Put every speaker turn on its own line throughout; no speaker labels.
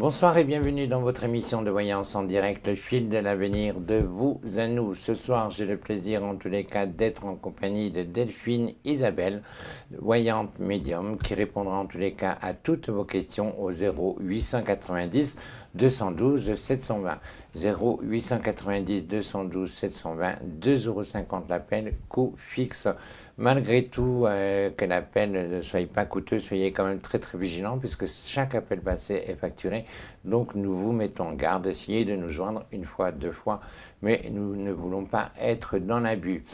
Bonsoir et bienvenue dans votre émission de voyance en direct, le fil de l'avenir de vous à nous. Ce soir, j'ai le plaisir en tous les cas d'être en compagnie de Delphine Isabelle, voyante médium, qui répondra en tous les cas à toutes vos questions au 0890 212 720. 0890 212 720, 2,50 € l'appel, coût fixe. Malgré tout, que l'appel ne soit pas coûteux, soyez quand même très vigilants puisque chaque appel passé est facturé. Donc nous vous mettons en garde, essayez de nous joindre une fois, deux fois, mais nous ne voulons pas être dans l'abus.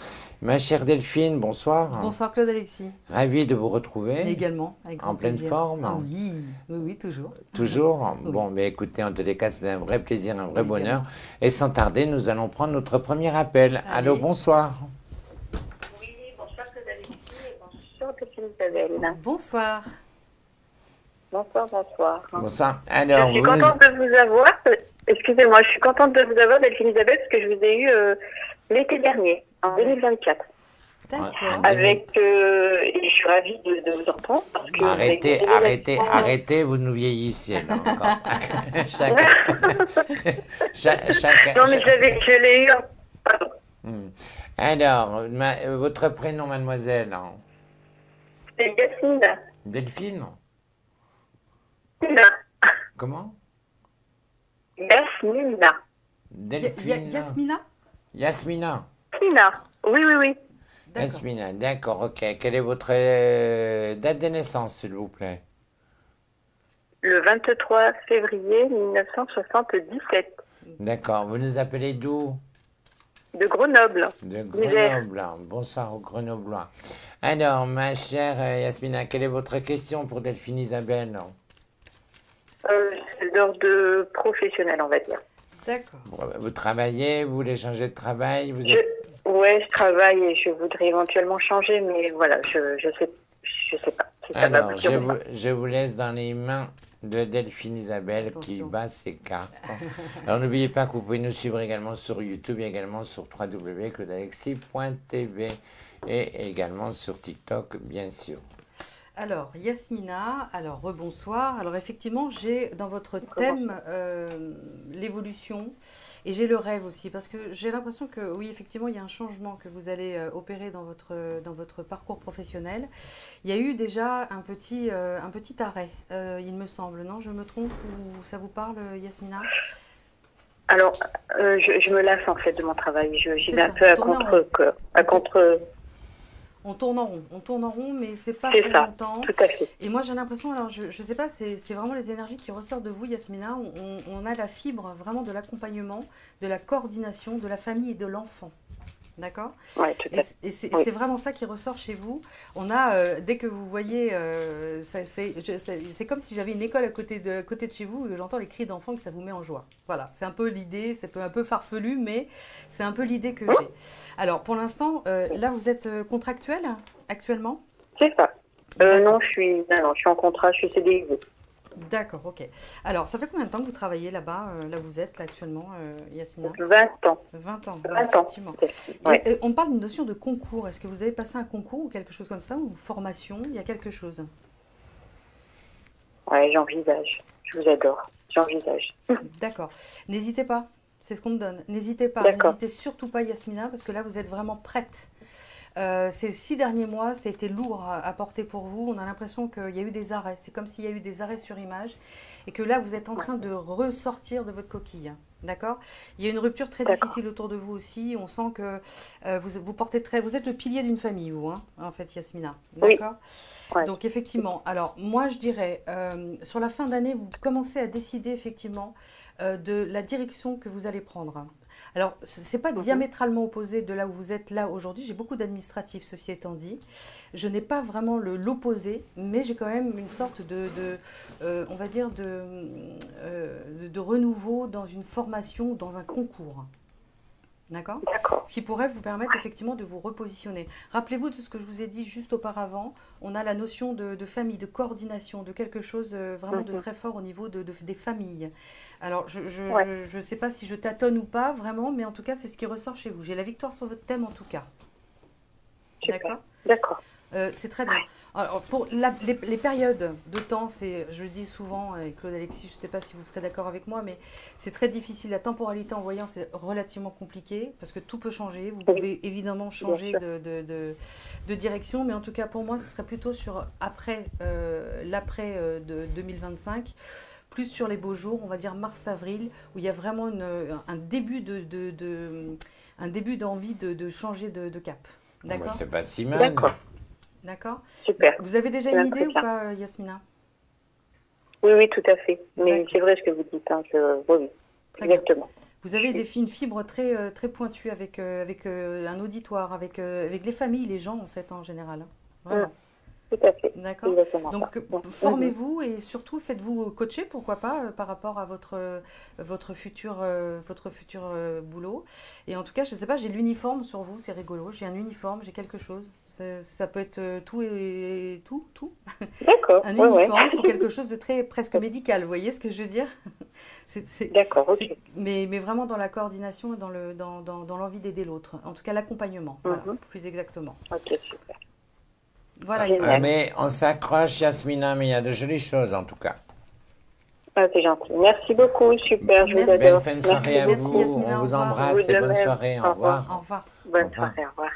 Ma chère Delphine, bonsoir.
Bonsoir Claude Alexis.
Ravi de vous retrouver.
Mais également, avec grand plaisir.
En pleine forme.
Ah oui, oui, toujours.
Toujours.
Oui.
Bon, mais écoutez, en tous les cas, c'est un vrai plaisir, un vrai bonheur. Et sans tarder, nous allons prendre notre premier appel.
Allez.
Allô, bonsoir.
Oui, bonsoir Claude Alexis et bonsoir Delphine Isabelle.
Bonsoir.
Bonsoir, bonsoir.
Bonsoir. Alors,
Je suis contente de vous avoir. Excusez-moi, je suis contente de vous avoir Delphine Isabelle parce que je vous ai eu l'été dernier, en 2024.
D'accord.
Avec, et je suis ravie de vous entendre. Parce que
Arrêtez, vous nous vieillissez là encore.
Non, mais je l'ai eu. Pardon.
Alors, votre prénom, mademoiselle?
C'est Yasmina.
Delphine?
Yasmina.
Comment?
Yasmina.
Delphine.
Yasmina?
Yasmina.
Yasmina. Oui, oui, oui.
Yasmina, d'accord, ok. Quelle est votre date de naissance, s'il vous plaît?
Le 23 février 1977.
D'accord. Vous nous appelez d'où?
De Grenoble.
De Grenoble. Bonsoir aux Grenoblois. Alors, ma chère Yasmina, quelle est votre question pour Delphine Isabelle?
C'est d'ordre professionnel, on va dire.
D'accord.
Vous travaillez, vous voulez changer de travail, vous
Ouais, je travaille et je voudrais éventuellement changer, mais voilà, je sais pas. Si ça va
Alors,
aboutir ou pas.
je vous laisse dans les mains de Delphine Isabelle qui bat ses cartes. Alors, n'oubliez pas que vous pouvez nous suivre également sur YouTube et également sur www.claudealexis.tv et également sur TikTok, bien sûr.
Alors, Yasmina, alors rebonsoir. Alors, effectivement, j'ai dans votre thème l'évolution et j'ai le rêve aussi parce que j'ai l'impression que, oui, effectivement, il y a un changement que vous allez opérer dans votre parcours professionnel. Il y a eu déjà un petit arrêt, il me semble, non? Je me trompe ou ça vous parle, Yasmina?
Alors, je me lasse en fait de mon travail. J'y vais un peu à contre.
On tourne en rond, mais c'est pas pour
ça,
longtemps.
Tout à fait.
Et moi, j'ai l'impression, alors je sais pas, c'est vraiment les énergies qui ressortent de vous, Yasmina. On a la fibre vraiment de l'accompagnement, de la coordination, de la famille et de l'enfant. D'accord?
Oui, tout à fait.
Et c'est vraiment ça qui ressort chez vous. On a, dès que vous voyez, c'est comme si j'avais une école à côté de chez vous et que j'entends les cris d'enfants et que ça vous met en joie. Voilà, c'est un peu l'idée, c'est un peu farfelu, mais c'est un peu l'idée que j'ai. Alors, pour l'instant, là, vous êtes contractuel actuellement?
C'est ça. Non, je suis en contrat, je suis CDI.
D'accord, ok. Alors, ça fait combien de temps que vous travaillez là-bas, là où vous êtes, là, actuellement, Yasmina?
20 ans.
20 ans,
20 ans.
effectivement.
Ouais.
Et, on parle d'une notion de concours. Est-ce que vous avez passé un concours ou quelque chose comme ça, ou formation? Il y a quelque chose?
Ouais, j'envisage. Je vous adore. J'envisage.
D'accord. N'hésitez pas. C'est ce qu'on me donne. N'hésitez pas. N'hésitez surtout pas, Yasmina, parce que là, vous êtes vraiment prête. Ces 6 derniers mois, ça a été lourd à porter pour vous. On a l'impression qu'il y a eu des arrêts. C'est comme s'il y a eu des arrêts sur image et que là, vous êtes en train de ressortir de votre coquille. D'accord? Il y a une rupture très difficile autour de vous aussi. On sent que vous portez vous êtes le pilier d'une famille, vous, hein, en fait, Yasmina. D'accord?
Oui.
Donc, effectivement, alors, moi, je dirais, sur la fin d'année, vous commencez à décider, effectivement, de la direction que vous allez prendre. Alors, ce n'est pas diamétralement opposé de là où vous êtes là aujourd'hui. J'ai beaucoup d'administratifs, ceci étant dit. Je n'ai pas vraiment l'opposé, mais j'ai quand même une sorte on va dire, de renouveau dans une formation, dans un concours. D'accord? Ce qui pourrait vous permettre effectivement de vous repositionner. Rappelez-vous de ce que je vous ai dit juste auparavant. On a la notion de famille, de coordination, de quelque chose vraiment de très fort au niveau des familles. Alors, je ne sais pas si je tâtonne ou pas, vraiment, mais en tout cas, c'est ce qui ressort chez vous. J'ai la victoire sur votre thème, en tout cas. D'accord?
D'accord.
C'est très bien. Alors, pour les périodes de temps, je le dis souvent, et Claude Alexis, je ne sais pas si vous serez d'accord avec moi, mais c'est très difficile. La temporalité en voyant, c'est relativement compliqué parce que tout peut changer. Vous pouvez évidemment changer de direction, mais en tout cas, pour moi, ce serait plutôt sur l'après de 2025, plus sur les beaux jours, on va dire mars-avril, où il y a vraiment un début d'envie de changer de cap. D'accord ?
C'est pas si mal.
D'accord.
D'accord.
Super.
Vous avez déjà une idée ou pas, Yasmina?
Oui, oui, tout à fait. Mais c'est vrai ce que vous dites. Hein. Oui, exactement.
Bien. Vous avez une fibre très, très pointue avec un auditoire, avec les familles, les gens en fait en général. Hein. Vraiment.
Tout à fait.
D'accord. Donc formez-vous et surtout faites-vous coacher, pourquoi pas, par rapport à votre futur boulot. Et en tout cas, je ne sais pas, j'ai l'uniforme sur vous, c'est rigolo. J'ai un uniforme, j'ai quelque chose. Ça peut être tout et tout.
D'accord.
Un uniforme, c'est quelque chose de très presque médical. Vous voyez ce que je veux dire?
D'accord. Ok.
Mais vraiment dans la coordination et dans l'envie d'aider l'autre. En tout cas, l'accompagnement. Voilà, plus exactement.
Ok, super.
Voilà,
mais on s'accroche, Yasmina, mais il y a de jolies choses en tout cas.
Ah, c'est gentil. Merci beaucoup, super, je vous adore.
Belle fin de soirée à vous,
Yasmina,
on vous embrasse et bonne soirée, au revoir.
Au revoir.
Bonne soirée, au revoir.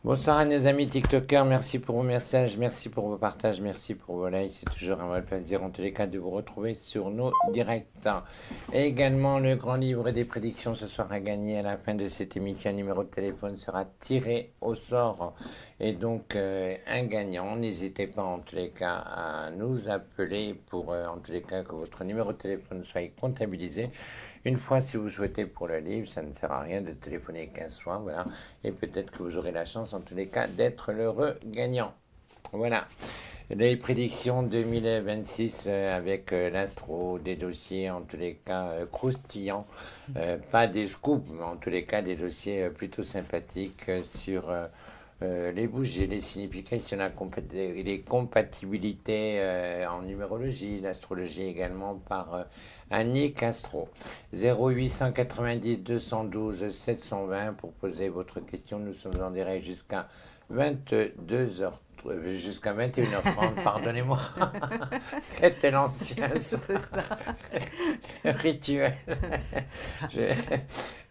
Bonsoir à nos amis TikTokers, merci pour vos messages, merci pour vos partages, merci pour vos likes, c'est toujours un vrai plaisir en tous les cas de vous retrouver sur nos directs. Et également le grand livre des prédictions ce soir à gagner à la fin de cette émission, un numéro de téléphone sera tiré au sort et donc un gagnant. N'hésitez pas en tous les cas à nous appeler pour en tous les cas que votre numéro de téléphone soit comptabilisé. Une fois, si vous souhaitez pour le livre, ça ne sert à rien de téléphoner 15 fois, voilà. Et peut-être que vous aurez la chance, en tous les cas, d'être l'heureux gagnant. Voilà. Les prédictions 2026 avec l'astro, des dossiers, en tous les cas, croustillants. Pas des scoops, mais en tous les cas, des dossiers plutôt sympathiques sur... les bougies, les significations, les compatibilités en numérologie, l'astrologie également par Annick Astro. 0890 212 720 pour poser votre question. Nous sommes en direct jusqu'à 22h, jusqu'à 21h30, pardonnez-moi. C'était l'ancien rituel.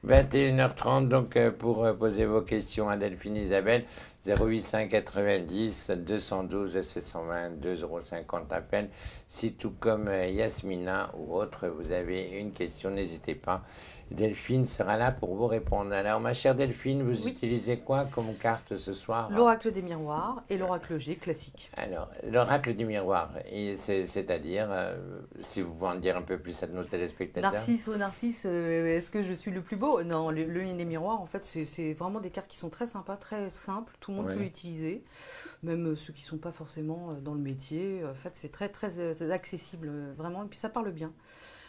21h30 donc pour poser vos questions à Delphine Isabelle. 0890 212 720 2,50 appel. Si tout comme Yasmina ou autre, vous avez une question, n'hésitez pas. Delphine sera là pour vous répondre. Alors, ma chère Delphine, vous utilisez quoi comme carte ce soir?
L'oracle des miroirs et l'oracle G classique.
Alors, l'oracle du miroir, c'est-à-dire, si vous pouvez en dire un peu plus à nos téléspectateurs.
Narcisse, est-ce que je suis le plus beau? Non, les miroirs, en fait, c'est vraiment des cartes qui sont très sympas, très simples. Tout le monde peut l'utiliser, même ceux qui ne sont pas forcément dans le métier. En fait, c'est très, très accessible, vraiment. Et puis, ça parle bien.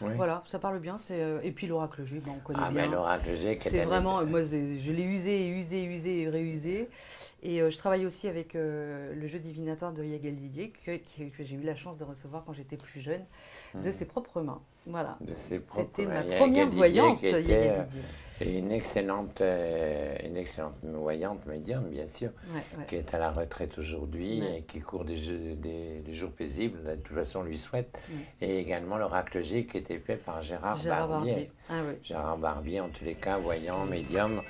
Oui. Voilà, ça parle bien. Et puis l'oracle G, on connaît bien.
Ah, mais l'oracle G,
c'est vraiment, moi, je l'ai usé et réusé. Et je travaille aussi avec le jeu divinatoire de Yagal Didier, que j'ai eu la chance de recevoir quand j'étais plus jeune, de ses propres mains. Voilà. C'était ma première voyante, Yagal Didier.
Et une excellente voyante médium, bien sûr, qui est à la retraite aujourd'hui et qui court des jours paisibles, de toute façon on lui souhaite. Et également l'oracle G qui était fait par Gérard Barbier.
Ah, oui.
Gérard Barbier, en tous les cas, voyant, médium,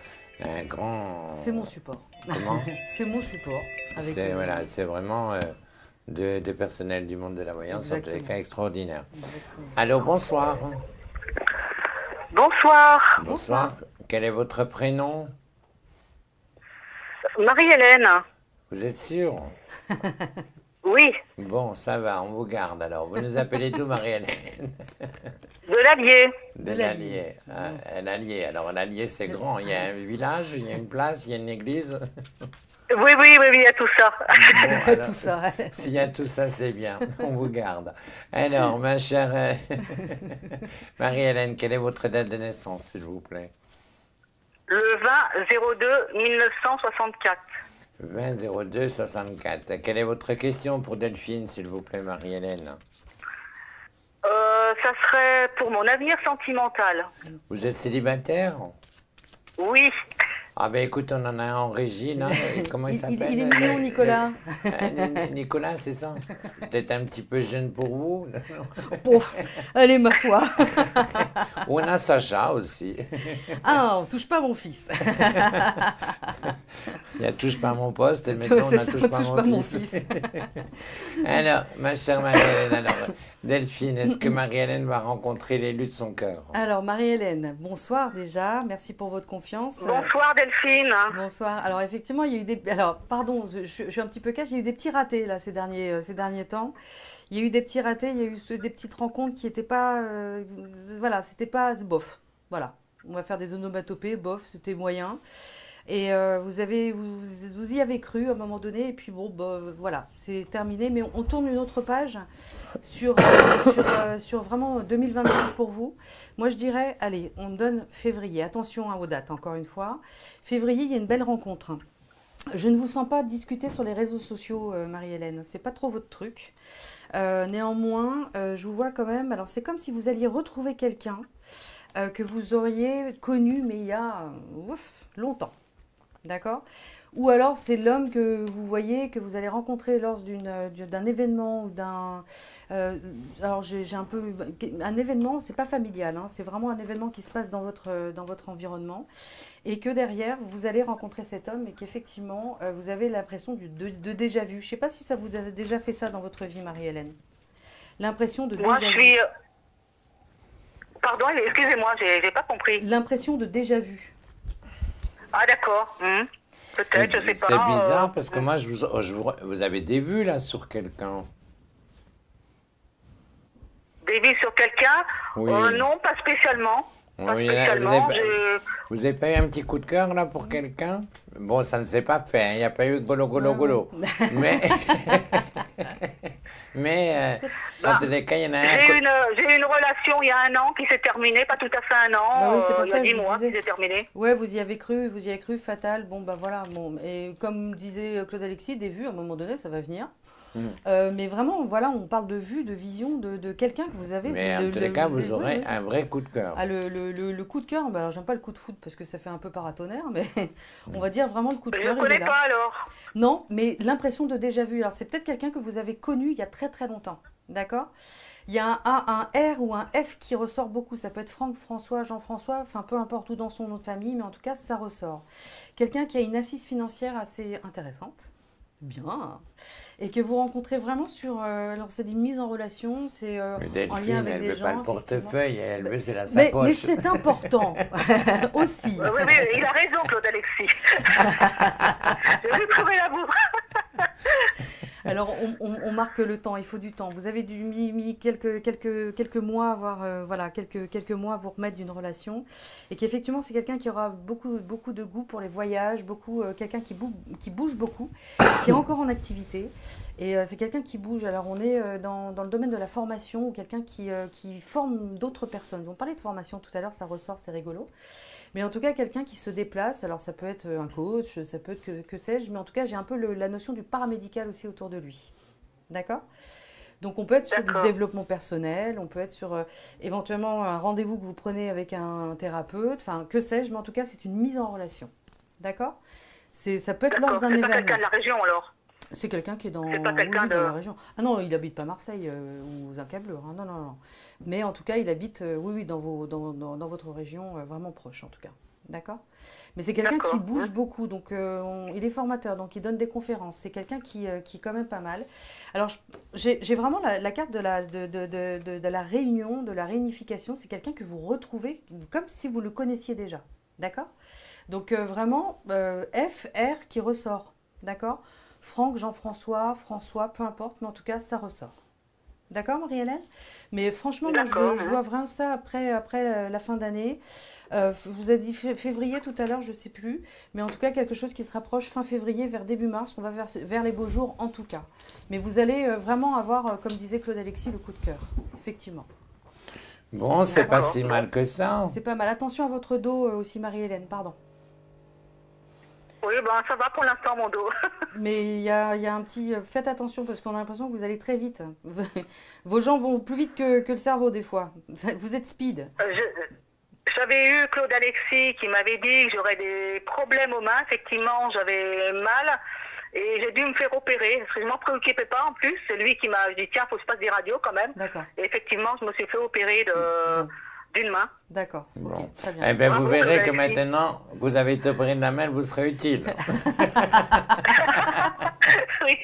un grand...
C'est mon support.
Comment?
C'est mon support.
C'est vraiment de personnel du monde de la voyance, en tous les cas, extraordinaire. Allô, bonsoir.
Bonsoir.
Bonsoir. Quel est votre prénom?
Marie-Hélène.
Vous êtes sûre?
Oui.
Bon, ça va, on vous garde alors. Vous nous appelez d'où, Marie-Hélène?
De l'Allier.
De l'Allier. L'Allier. Alors, l'Allier, c'est grand. Il y a un village, il y a une place, il y a une église.
Oui, il y a tout ça.
Bon, tout ça.
S'il y a tout ça, c'est bien. On vous garde. Alors, ma chère Marie-Hélène, quelle est votre date de naissance, s'il vous plaît?
Le 20-02-1964.
20-02-64. Quelle est votre question pour Delphine, s'il vous plaît, Marie-Hélène?
Ça serait pour mon avenir sentimental.
Vous êtes célibataire?
Oui.
Ah ben écoute, on en a un en régie, là. Comment il s'appelle?
Il est mignon, Nicolas.
Nicolas, c'est ça? Peut-être un petit peu jeune pour vous.
Pouf, allez, ma foi.
On a Sacha aussi.
Ah, on touche pas à mon fils.
Il ne touche pas à mon poste et maintenant on ne touche pas à mon fils. Alors, ma chère Marie-Hélène, alors, Delphine, est-ce que Marie-Hélène va rencontrer l'élu de son cœur?
Alors, Marie-Hélène, bonsoir déjà. Merci pour votre confiance.
Bonsoir Delphine.
Bonsoir. Alors, effectivement, il y a eu des... Alors, pardon, je suis un petit peu cash. Il y a eu des petits ratés, là, ces derniers temps. Il y a eu des petits ratés, il y a eu des petites rencontres qui n'étaient pas... voilà, c'était pas bof. Voilà. On va faire des onomatopées, bof, c'était moyen. Et vous y avez cru à un moment donné, et puis bon, bah, voilà, c'est terminé. Mais on tourne une autre page sur vraiment 2026 pour vous. Moi, je dirais, allez, on donne février. Attention aux dates, encore une fois. Février, il y a une belle rencontre. Je ne vous sens pas discuter sur les réseaux sociaux, Marie-Hélène. C'est pas trop votre truc. Néanmoins, je vous vois quand même. Alors, c'est comme si vous alliez retrouver quelqu'un que vous auriez connu, mais il y a longtemps. D'accord? Ou alors c'est l'homme que vous voyez, que vous allez rencontrer lors d'un événement ou d'un... alors j'ai un peu... Un événement, c'est pas familial, hein, c'est vraiment un événement qui se passe dans votre environnement. Et que derrière, vous allez rencontrer cet homme et qu'effectivement, vous avez l'impression de déjà vu. Je sais pas si ça vous a déjà fait ça dans votre vie, Marie-Hélène. L'impression de déjà vu.
Moi, je suis... Pardon, excusez-moi, j'ai pas compris.
L'impression de déjà vu.
Ah d'accord, peut-être, je sais pas.
C'est bizarre parce que moi, vous avez des vues là sur quelqu'un.
Des vues sur quelqu'un?
Oui.
Non, pas spécialement.
Oui, vous n'avez pas eu un petit coup de cœur là pour quelqu'un? Bon, ça ne s'est pas fait, hein, il n'y a pas eu de golo. Mais en tous les cas, il y en a un.
J'ai eu une relation il y a 1 an qui s'est terminée, pas tout à fait 1 an.
Bah oui, c'est pour
il y
ça
a
que
10
je vous
mois
disais.
qui s'est terminée.
Ouais, vous y avez cru, fatal. Bon, bah voilà. Bon, et comme disait Claude Alexis, des vues, à un moment donné, ça va venir. Mais vraiment, voilà, on parle de vue, de vision, de quelqu'un que vous avez.
Mais en tous les cas, vous aurez un vrai coup de cœur.
Ah, le coup de cœur, bah, alors j'aime pas le coup de foot parce que ça fait un peu paratonnerre, mais on va dire vraiment le coup de cœur.
Je ne connais pas alors.
Non, mais l'impression de déjà vu. Alors c'est peut-être quelqu'un que vous avez connu il y a très très longtemps, d'accord? Il y a un A, un R ou un F qui ressort beaucoup. Ça peut être Franck, François, Jean-François, enfin peu importe où dans son nom de famille, mais en tout cas ça ressort. Quelqu'un qui a une assise financière assez intéressante. Bien. Et que vous rencontrez vraiment sur... alors, c'est des mises en relation, c'est en lien avec
elle
des
veut
gens.
Pas le portefeuille, elle veut, c'est la sacoche.
Mais c'est important aussi.
Oui, il a raison, Claude Alexis. Je vais trouver l'amour.
Alors, on marque le temps, il faut du temps. Vous avez mis quelques mois, voire quelques mois à vous remettre d'une relation. Et qu'effectivement, c'est quelqu'un qui aura beaucoup de goût pour les voyages, quelqu'un qui bouge beaucoup, qui est encore en activité. Et c'est quelqu'un qui bouge. Alors, on est dans le domaine de la formation ou quelqu'un qui forme d'autres personnes. On parlait de formation tout à l'heure, ça ressort, c'est rigolo. Mais en tout cas, quelqu'un qui se déplace, alors ça peut être un coach, ça peut être que sais-je, mais en tout cas, j'ai un peu la notion du paramédical aussi autour de lui. D'accord? Donc, on peut être sur du développement personnel, on peut être sur éventuellement un rendez-vous que vous prenez avec un thérapeute, enfin, que sais-je, mais en tout cas, c'est une mise en relation. D'accord? Ça peut être lors d'un événement.
C'est pas quelqu'un de la région, alors?
C'est quelqu'un qui est dans
dans
la région. Ah non, il habite pas Marseille ou Zincableur. Hein. Non. Mais en tout cas, il habite, dans votre région, vraiment proche en tout cas. D'accord? Mais c'est quelqu'un qui bouge beaucoup. Donc, il est formateur, donc il donne des conférences. C'est quelqu'un qui est quand même pas mal. Alors, j'ai vraiment la carte de la réunion, de la réunification. C'est quelqu'un que vous retrouvez comme si vous le connaissiez déjà. D'accord? Donc, vraiment, F, R qui ressort. D'accord? Franck, Jean-François, François, peu importe, mais en tout cas, ça ressort. D'accord, Marie-Hélène? Mais franchement, moi, je vois vraiment ça après la fin d'année. Vous avez dit février tout à l'heure, je ne sais plus. Mais en tout cas, quelque chose qui se rapproche fin février, vers début mars. On va vers les beaux jours, en tout cas. Mais vous allez vraiment avoir, comme disait Claude Alexis, le coup de cœur. Effectivement.
Bon, c'est pas si mal que ça.
C'est pas mal. Attention à votre dos aussi, Marie-Hélène, pardon.
Oui, ça va pour l'instant, mon dos.
Mais il y a un petit... Faites attention parce qu'on a l'impression que vous allez très vite. Vos jambes vont plus vite que le cerveau, des fois. Vous êtes speed.
J'avais eu Claude Alexis qui m'avait dit que j'aurais des problèmes aux mains. Effectivement, j'avais mal et j'ai dû me faire opérer parce que je m'en préoccupais pas en plus. C'est lui qui m'a dit tiens, faut que je fasse des radios quand même.
D'accord.
Et effectivement, je me suis fait opérer d'une main.
D'accord.
Bon.
Ok, très bien.
Eh bien, vous
Bravo,
verrez que
Claude Alexis.
maintenant, vous avez été opéré de la main, vous serez utile.
Oui.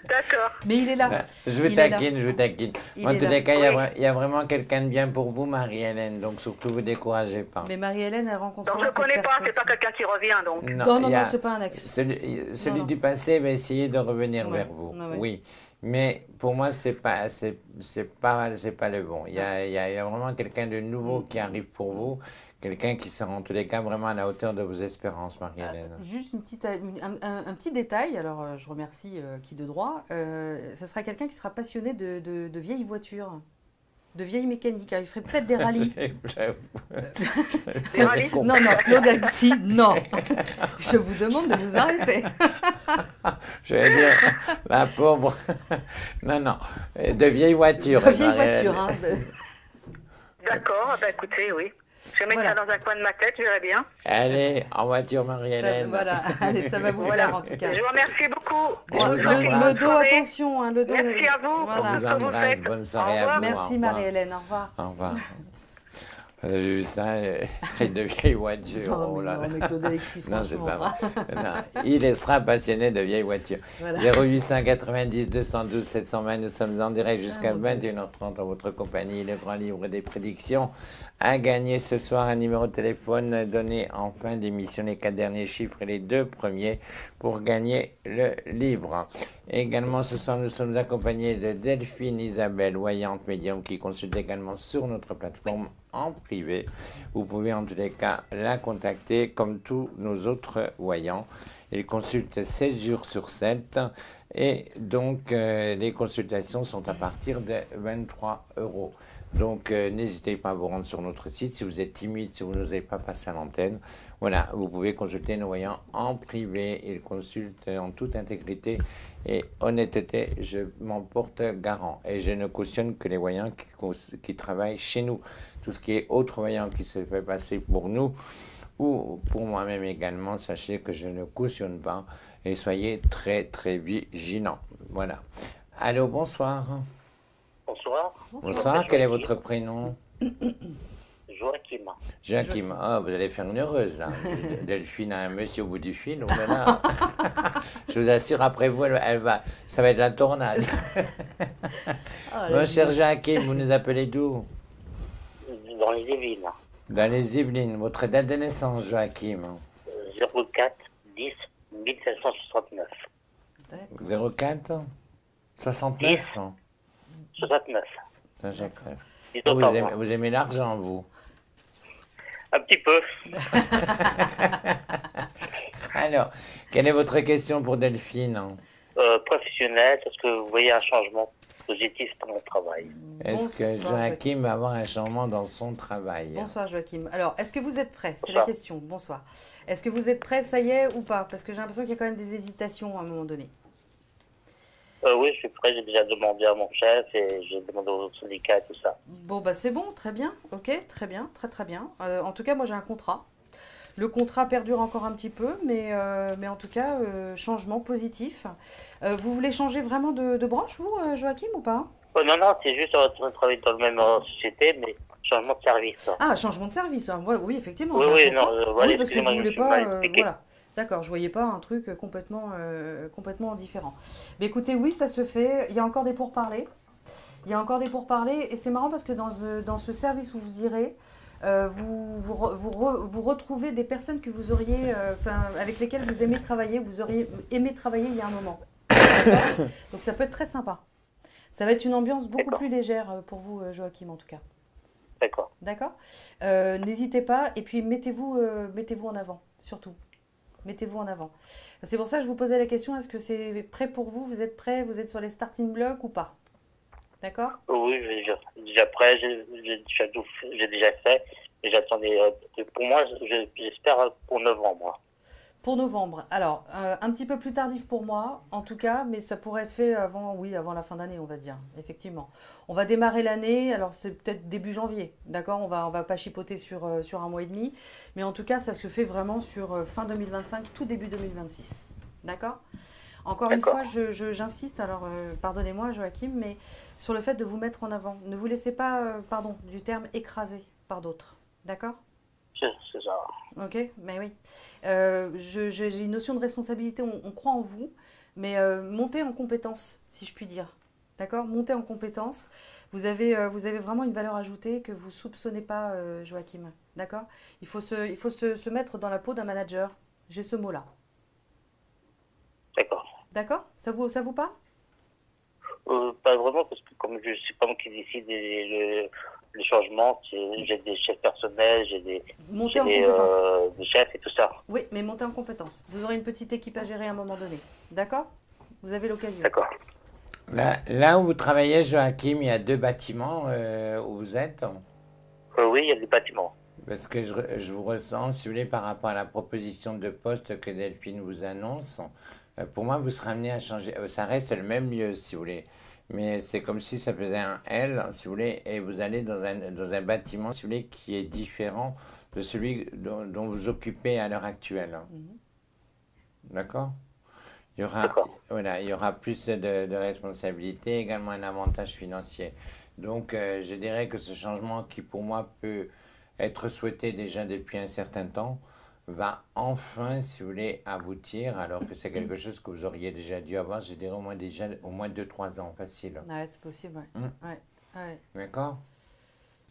D'accord.
Mais il est là.
Je vous
Il est là.
taquine, je vous taquine.
Il
En
est
tous
là.
les cas,
Oui.
il y a vraiment quelqu'un de bien pour vous, Marie-Hélène. Donc, surtout, vous découragez pas.
Mais Marie-Hélène, elle rencontrera
Donc je ne
cette
connais pas,
personne.
c'est pas quelqu'un qui revient donc.
Non, non,
il y a-
non, c'est pas un ex.
Celui
Non.
du passé va essayer de revenir
Ouais,
vers vous.
ouais.
Oui. Mais pour moi, c'est pas le bon. Il y a vraiment quelqu'un de nouveau qui arrive pour vous. Quelqu'un qui sera en tous les cas vraiment à la hauteur de vos espérances, Marie-Hélène.
Juste une petite, un petit détail, alors je remercie qui de droit, ça sera quelqu'un qui sera passionné de vieilles voitures, de vieilles mécaniques. Alors, il ferait peut-être des rallyes.
Des rallyes
Non, non, Claude Alexis, non. Je vous demande de vous arrêter.
Je vais dire, la pauvre. Non, non. De vieilles voitures.
De vieilles
Marie-Hélène.
voitures, hein.
D'accord, bah écoutez, oui. Je vais mettre
Voilà.
ça dans un coin de ma tête, je verrai bien.
Allez, en voiture,
Ça,
Marie-Hélène.
voilà, allez, ça va vous
Voilà.
plaire en tout cas.
Je vous remercie beaucoup.
On
Je
vous
vous souhaite une
embrasse.
bonne
Le dos,
soirée.
attention, hein, le dos.
Merci à vous.
On
Voilà.
vous
Tout ce que vous
embrasse.
faites.
Bonne soirée
Au
à
revoir.
vous.
Merci
Au revoir.
Marie-Hélène, au revoir.
Au revoir. Vous avez vu ça, trait de vieilles voitures.
Non,
Oh là
mais, non,
là.
mais Claude Alexis,
Non, c'est
franchement.
pas vrai. Non, il sera passionné de vieilles voitures.
Voilà.
0890 212 720, nous sommes en direct jusqu'à
mon Dieu.
21h30 en votre compagnie. Le grand livre des prédictions a gagné ce soir un numéro de téléphone donné en fin d'émission, les 4 derniers chiffres et les 2 premiers pour gagner le livre. Également ce soir, nous sommes accompagnés de Delphine Isabelle, voyante médium, qui consulte également sur notre plateforme en privé. Vous pouvez en tous les cas la contacter comme tous nos autres voyants. Il consulte 7 jours sur 7 et donc les consultations sont à partir de 23 €. Donc n'hésitez pas à vous rendre sur notre site si vous êtes timide, si vous n'osez pas passer à l'antenne. Voilà, vous pouvez consulter nos voyants en privé. Ils consultent en toute intégrité et honnêteté, je m'en porte garant. Et je ne cautionne que les voyants qui travaillent chez nous. Tout ce qui est autre voyant qui se fait passer pour nous ou pour moi-même également, sachez que je ne cautionne pas et soyez très très vigilants. Voilà. Allô, bonsoir.
Bonsoir.
Bonsoir, quel est votre prénom?
Joachim.
Joachim. Ah, vous allez faire une heureuse là. Delphine a un monsieur au bout du fil. Oh là là. Je vous assure, après vous, ça va être la tornade.
Ah,
Mon cher Joachim, vous nous appelez d'où?
Dans les Yvelines.
Dans les Yvelines. Votre date de naissance, Joachim?
04 10 1769.
04 69
69.
Saint-Jacques.
Dis-donc
Vous
pas
aimez,
moi.
vous aimez l'argent, vous?
Un petit peu.
Alors, quelle est votre question pour Delphine?
Professionnel, est-ce que vous voyez un changement positif dans mon travail?
Est-ce que
Bonsoir,
Joachim va avoir un changement dans son travail?
Bonsoir Joachim. Alors, est-ce que vous êtes prêt? C'est la
Bonsoir.
question. Bonsoir. Est-ce que vous êtes prêt, ça y est, ou pas? Parce que j'ai l'impression qu'il y a quand même des hésitations à un moment donné.
Oui, je suis prêt. J'ai déjà demandé à mon chef et j'ai demandé au syndicat et tout ça.
Bon, bah c'est bon, très bien. Ok, très bien, très très bien. En tout cas, moi j'ai un contrat. Le contrat perdure encore un petit peu, mais en tout cas, changement positif. Vous voulez changer vraiment de branche, vous, Joachim, ou pas?
Non, non, c'est juste de travailler dans la même société, mais changement de service.
Ah, changement de service. Ah, ouais, oui, effectivement.
Oui,
c'est un
oui, non,
contrat.
voilà,
Oui, parce que je
excusez-moi, je
voulais
me suis
pas.
mal expliqué.
Voilà. D'accord, je voyais pas un truc complètement différent. Mais écoutez, oui, ça se fait. Il y a encore des pourparlers. Il y a encore des pourparlers. Et c'est marrant parce que dans ce service où vous irez, vous retrouvez des personnes que vous auriez, avec lesquelles vous aimez travailler, vous auriez aimé travailler il y a un moment. D'accord. Donc ça peut être très sympa. Ça va être une ambiance beaucoup
D'accord.
plus légère pour vous, Joachim, en tout cas.
D'accord.
D'accord. N'hésitez pas et puis mettez-vous en avant, surtout. Mettez-vous en avant. C'est pour ça que je vous posais la question, est-ce que c'est prêt pour vous? Vous êtes prêt? Vous êtes sur les starting blocks ou pas? D'accord?
Oui, déjà prêt, j'ai déjà fait. Et j'attendais, pour moi, j'espère pour novembre.
Pour novembre. Alors, un petit peu plus tardif pour moi, en tout cas, mais ça pourrait être fait avant, oui, avant la fin d'année, on va dire, effectivement. On va démarrer l'année, alors c'est peut-être début janvier, d'accord? On va pas chipoter sur un mois et demi, mais en tout cas, ça se fait vraiment sur fin 2025, tout début 2026, d'accord? Encore une fois, j'insiste, alors pardonnez-moi Joachim, mais sur le fait de vous mettre en avant. Ne vous laissez pas, pardon, du terme écrasé par d'autres, d'accord?
C'est ça.
Ok, mais oui. J'ai une notion de responsabilité, on croit en vous, mais montez en compétence, si je puis dire. D'accord? Montez en compétence. Vous avez vraiment une valeur ajoutée que vous ne soupçonnez pas, Joachim. D'accord? Il faut se mettre dans la peau d'un manager. J'ai ce mot-là.
D'accord.
D'accord? Ça vous parle?
Pas vraiment, parce que comme je suis pas moi qui décide le changement, j'ai des chefs personnels, j'ai des chefs et tout ça.
Oui, mais montez en compétence. Vous aurez une petite équipe à gérer à un moment donné. D'accord? Vous avez l'occasion.
D'accord.
Là où vous travaillez, Joachim, il y a 2 bâtiments où vous êtes.
Oui, il y a des bâtiments.
Parce que je vous ressens, si vous voulez, par rapport à la proposition de poste que Delphine vous annonce, pour moi, vous serez amené à changer. Ça reste le même lieu, si vous voulez. Mais c'est comme si ça faisait un L, si vous voulez, et vous allez dans un bâtiment, si vous voulez, qui est différent de celui dont vous occupez à l'heure actuelle. D'accord? Il y aura plus de responsabilités, également un avantage financier. Donc, je dirais que ce changement qui, pour moi, peut être souhaité déjà depuis un certain temps, va enfin, si vous voulez, aboutir, alors que c'est quelque chose que vous auriez déjà dû avoir, je dirais au moins 2-3 ans, facile.
Ouais, c'est possible, ouais.
D'accord?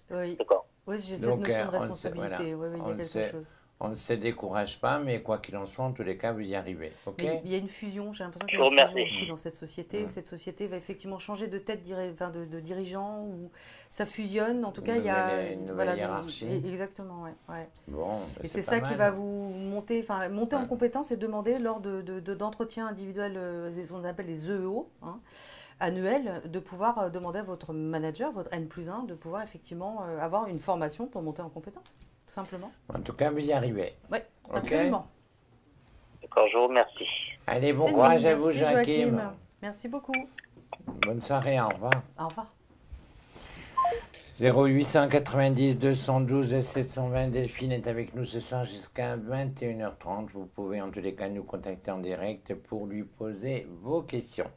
Oui,
D'accord.
oui, j'ai cette notion de responsabilité. Oui, il y a quelque chose.
On ne se décourage pas, mais quoi qu'il en soit, en tous les cas, vous y arrivez. Okay?
Il y a une fusion, j'ai l'impression qu'il y a une fusion aussi dans cette société.
Ouais.
Cette société va effectivement changer de tête, de dirigeant, ou ça fusionne. En tout cas, il y a
une nouvelle hiérarchie.
Exactement, ouais.
Bon,
et c'est ça qui va vous monter en compétence et demander lors d'entretiens individuels, ce qu'on appelle les EEO, annuels, de pouvoir demander à votre manager, votre N+1, de pouvoir effectivement avoir une formation pour monter en compétence, tout simplement.
En tout cas, vous y arrivez.
Oui, absolument.
D'accord, je vous remercie.
Allez, bon courage à vous, Joachim.
Merci beaucoup.
Bonne soirée, au revoir.
Au revoir.
0890 212 720, Delphine est avec nous ce soir jusqu'à 21h30. Vous pouvez en tous les cas nous contacter en direct pour lui poser vos questions.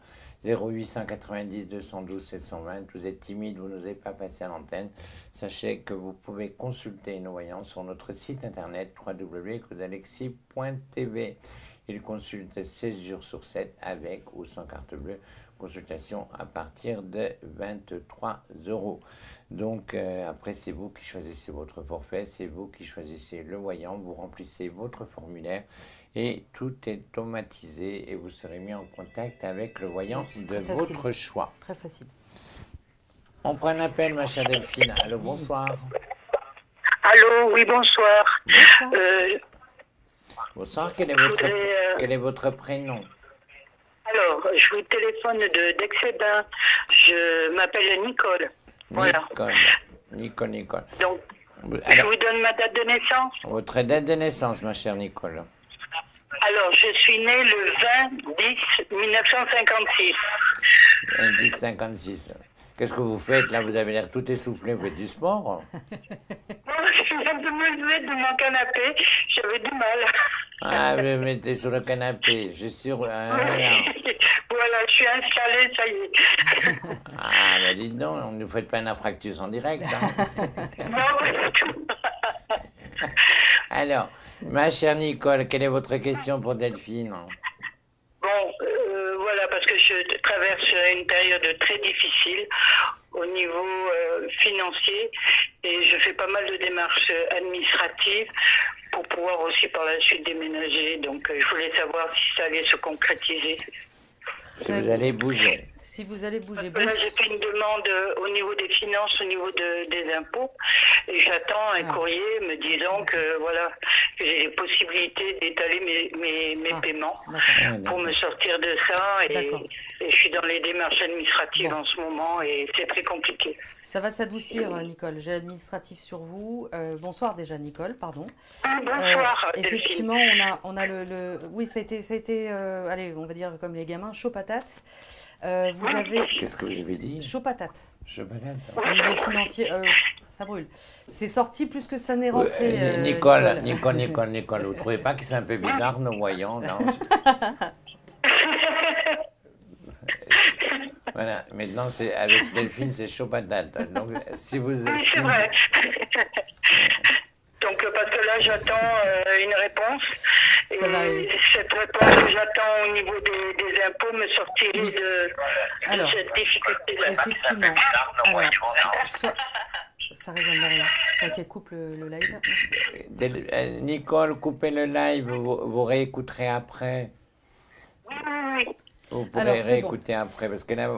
0890 212 720, vous êtes timide, vous n'osez pas passer à l'antenne. Sachez que vous pouvez consulter nos voyants sur notre site internet www.claudealexis.tv. Il consulte 16 jours sur 7 avec ou sans carte bleue. Consultation à partir de 23 €. Donc après, c'est vous qui choisissez votre forfait, c'est vous qui choisissez le voyant, vous remplissez votre formulaire et tout est automatisé et vous serez mis en contact avec le voyant de votre choix.
Très facile.
On prend un appel, ma chère Delphine. Allô, bonsoir.
Allô, oui, bonsoir.
Bonsoir.
Bonsoir, quel est votre prénom?
Alors, je vous téléphone d'Excédent. Je m'appelle Nicole. Voilà.
Nicole.
Donc,
alors,
je vous donne ma date de naissance.
Votre date de naissance, ma chère Nicole.
Alors, je suis née le 20-10-1956.
10-56. Qu'est-ce que vous faites là? Vous avez l'air tout essoufflé, vous faites du sport?
Je viens de me lever de mon canapé, j'avais du mal.
Ah, vous me mettez sur le canapé, je suis sûr.
Voilà, je suis installée, ça y est.
Ah, mais dites donc, on ne nous fait pas un infarctus en direct. Hein.
Non, pas du tout.
Alors, ma chère Nicole, quelle est votre question pour Delphine?
Bon, voilà, parce que je traverse une période très difficile au niveau financier et je fais pas mal de démarches administratives pour pouvoir aussi par la suite déménager. Donc, je voulais savoir si ça allait se concrétiser.
Si vous allez bouger.
si vous allez bouger.
Là, j'ai fait une demande au niveau des finances, au niveau des impôts, et j'attends un courrier me disant que voilà, que j'ai les possibilités d'étaler mes paiements pour me sortir de ça. Et je suis dans les démarches administratives en ce moment, et c'est très compliqué.
Ça va s'adoucir, Nicole. J'ai l'administratif sur vous. Bonsoir déjà, Nicole, pardon.
Bonsoir.
Effectivement, on a le... Oui, ça a été allez, on va dire comme les gamins, chaud patate. Vous avez...
Qu'est-ce que vous avez dit?
Chaud patate.
Chaud patate.
Au niveau financier, ça brûle. C'est sorti plus que ça n'est rentré.
Nicole, vous trouvez pas que c'est un peu bizarre, nos voyants, non? Voilà, maintenant, avec Delphine, c'est chaud patate. Donc, si vous...
Oui, c'est vrai. Donc, parce que là, j'attends une réponse. Et cette réponse que j'attends au niveau des impôts me sortirait de cette difficulté-là.
Effectivement. Alors, ça résonne derrière. Il faut qu'elle coupe le live.
Nicole, coupez le live, vous réécouterez après.
Oui.
Vous pourrez réécouter après, parce que là,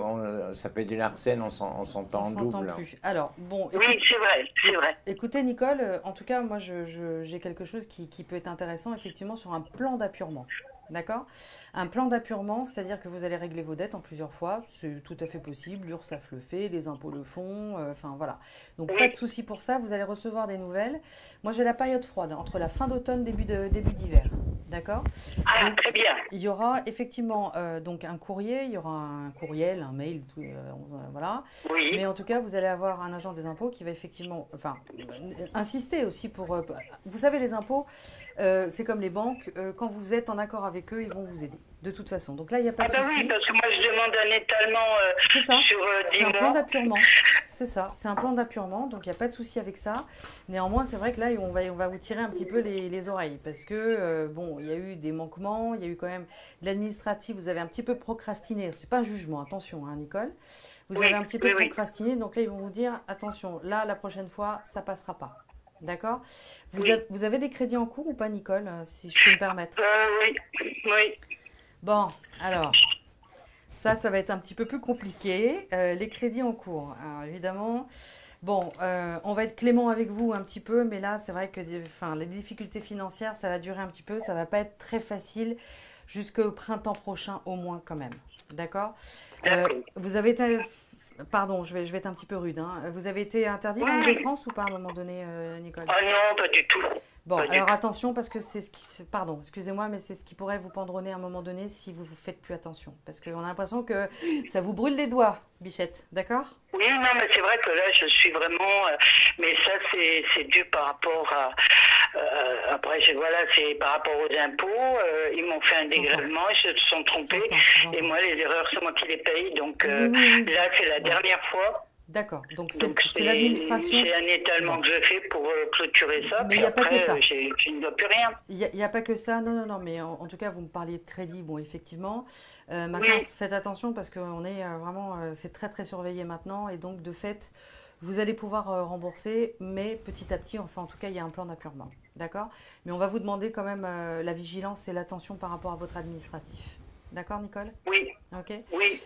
ça fait du Larsen, on s'entend en double.
Plus. Alors, bon...
Oui, c'est vrai.
Écoutez, Nicole, en tout cas, moi, j'ai quelque chose qui peut être intéressant, effectivement, sur un plan d'appurement. D'accord? Un plan d'appurement, c'est-à-dire que vous allez régler vos dettes en plusieurs fois. C'est tout à fait possible. L'URSSAF le fait, les impôts le font. Enfin, voilà. Donc, pas de souci pour ça. Vous allez recevoir des nouvelles. Moi, j'ai la période froide, entre la fin d'automne, début d'hiver. D'accord?
Ah, très bien.
Il y aura effectivement donc un courrier, il y aura un courriel, un mail, voilà.
Oui.
Mais en tout cas, vous allez avoir un agent des impôts qui va effectivement, insister aussi pour... vous savez, les impôts, c'est comme les banques, quand vous êtes en accord avec eux, ils vont vous aider, de toute façon. Donc là, il n'y a pas de souci.
Oui, parce que moi, je demande un étalement sur 10 mois.
C'est un plan d'appurement. C'est ça, c'est un plan d'appurement, donc il n'y a pas de souci avec ça. Néanmoins, c'est vrai que là, on va vous tirer un petit peu les oreilles, parce que, bon, il y a eu des manquements, il y a eu quand même l'administratif, vous avez un petit peu procrastiné. C'est pas un jugement, attention, hein, Nicole. Vous avez un petit peu procrastiné, donc là, ils vont vous dire, attention, là, la prochaine fois, ça passera pas. D'accord? Vous avez des crédits en cours ou pas, Nicole, si je peux me permettre?
Oui.
Bon, alors, ça va être un petit peu plus compliqué. Les crédits en cours, alors, évidemment... Bon, on va être clément avec vous un petit peu, mais là, c'est vrai que les difficultés financières, ça va durer un petit peu. Ça ne va pas être très facile jusqu'au printemps prochain, au moins quand même. D'accord? Vous avez été... Pardon, je vais être un petit peu rude. Hein. Vous avez été interdit Banque de France ou pas à un moment donné, Nicole?
Ah non, pas du tout.
Bon, alors attention, parce que c'est ce qui... Pardon, excusez-moi, mais c'est ce qui pourrait vous pendronner à un moment donné si vous ne faites plus attention. Parce qu'on a l'impression que ça vous brûle les doigts, Bichette, d'accord?
Oui, non, mais c'est vrai que là, je suis vraiment... mais ça, c'est dû par rapport à... après, voilà, c'est par rapport aux impôts. Ils m'ont fait un dégrèvement, ils se sont trompés. Et moi, les erreurs, c'est moi qui les paye. Donc là, c'est la dernière fois.
D'accord, donc c'est l'administration.
C'est un étalement que je fais pour clôturer ça.
Mais il n'y a pas que ça.
Je ne dois plus rien.
Il n'y a pas que ça, non, mais en tout cas, vous me parliez de crédit, bon, effectivement. Maintenant, faites attention parce qu'on est vraiment, c'est très très surveillé maintenant. Et donc, de fait, vous allez pouvoir rembourser, mais petit à petit, enfin, en tout cas, il y a un plan d'appurement. D'accord? Mais on va vous demander quand même la vigilance et l'attention par rapport à votre administratif. D'accord, Nicole?
Oui.
Ok.
Oui.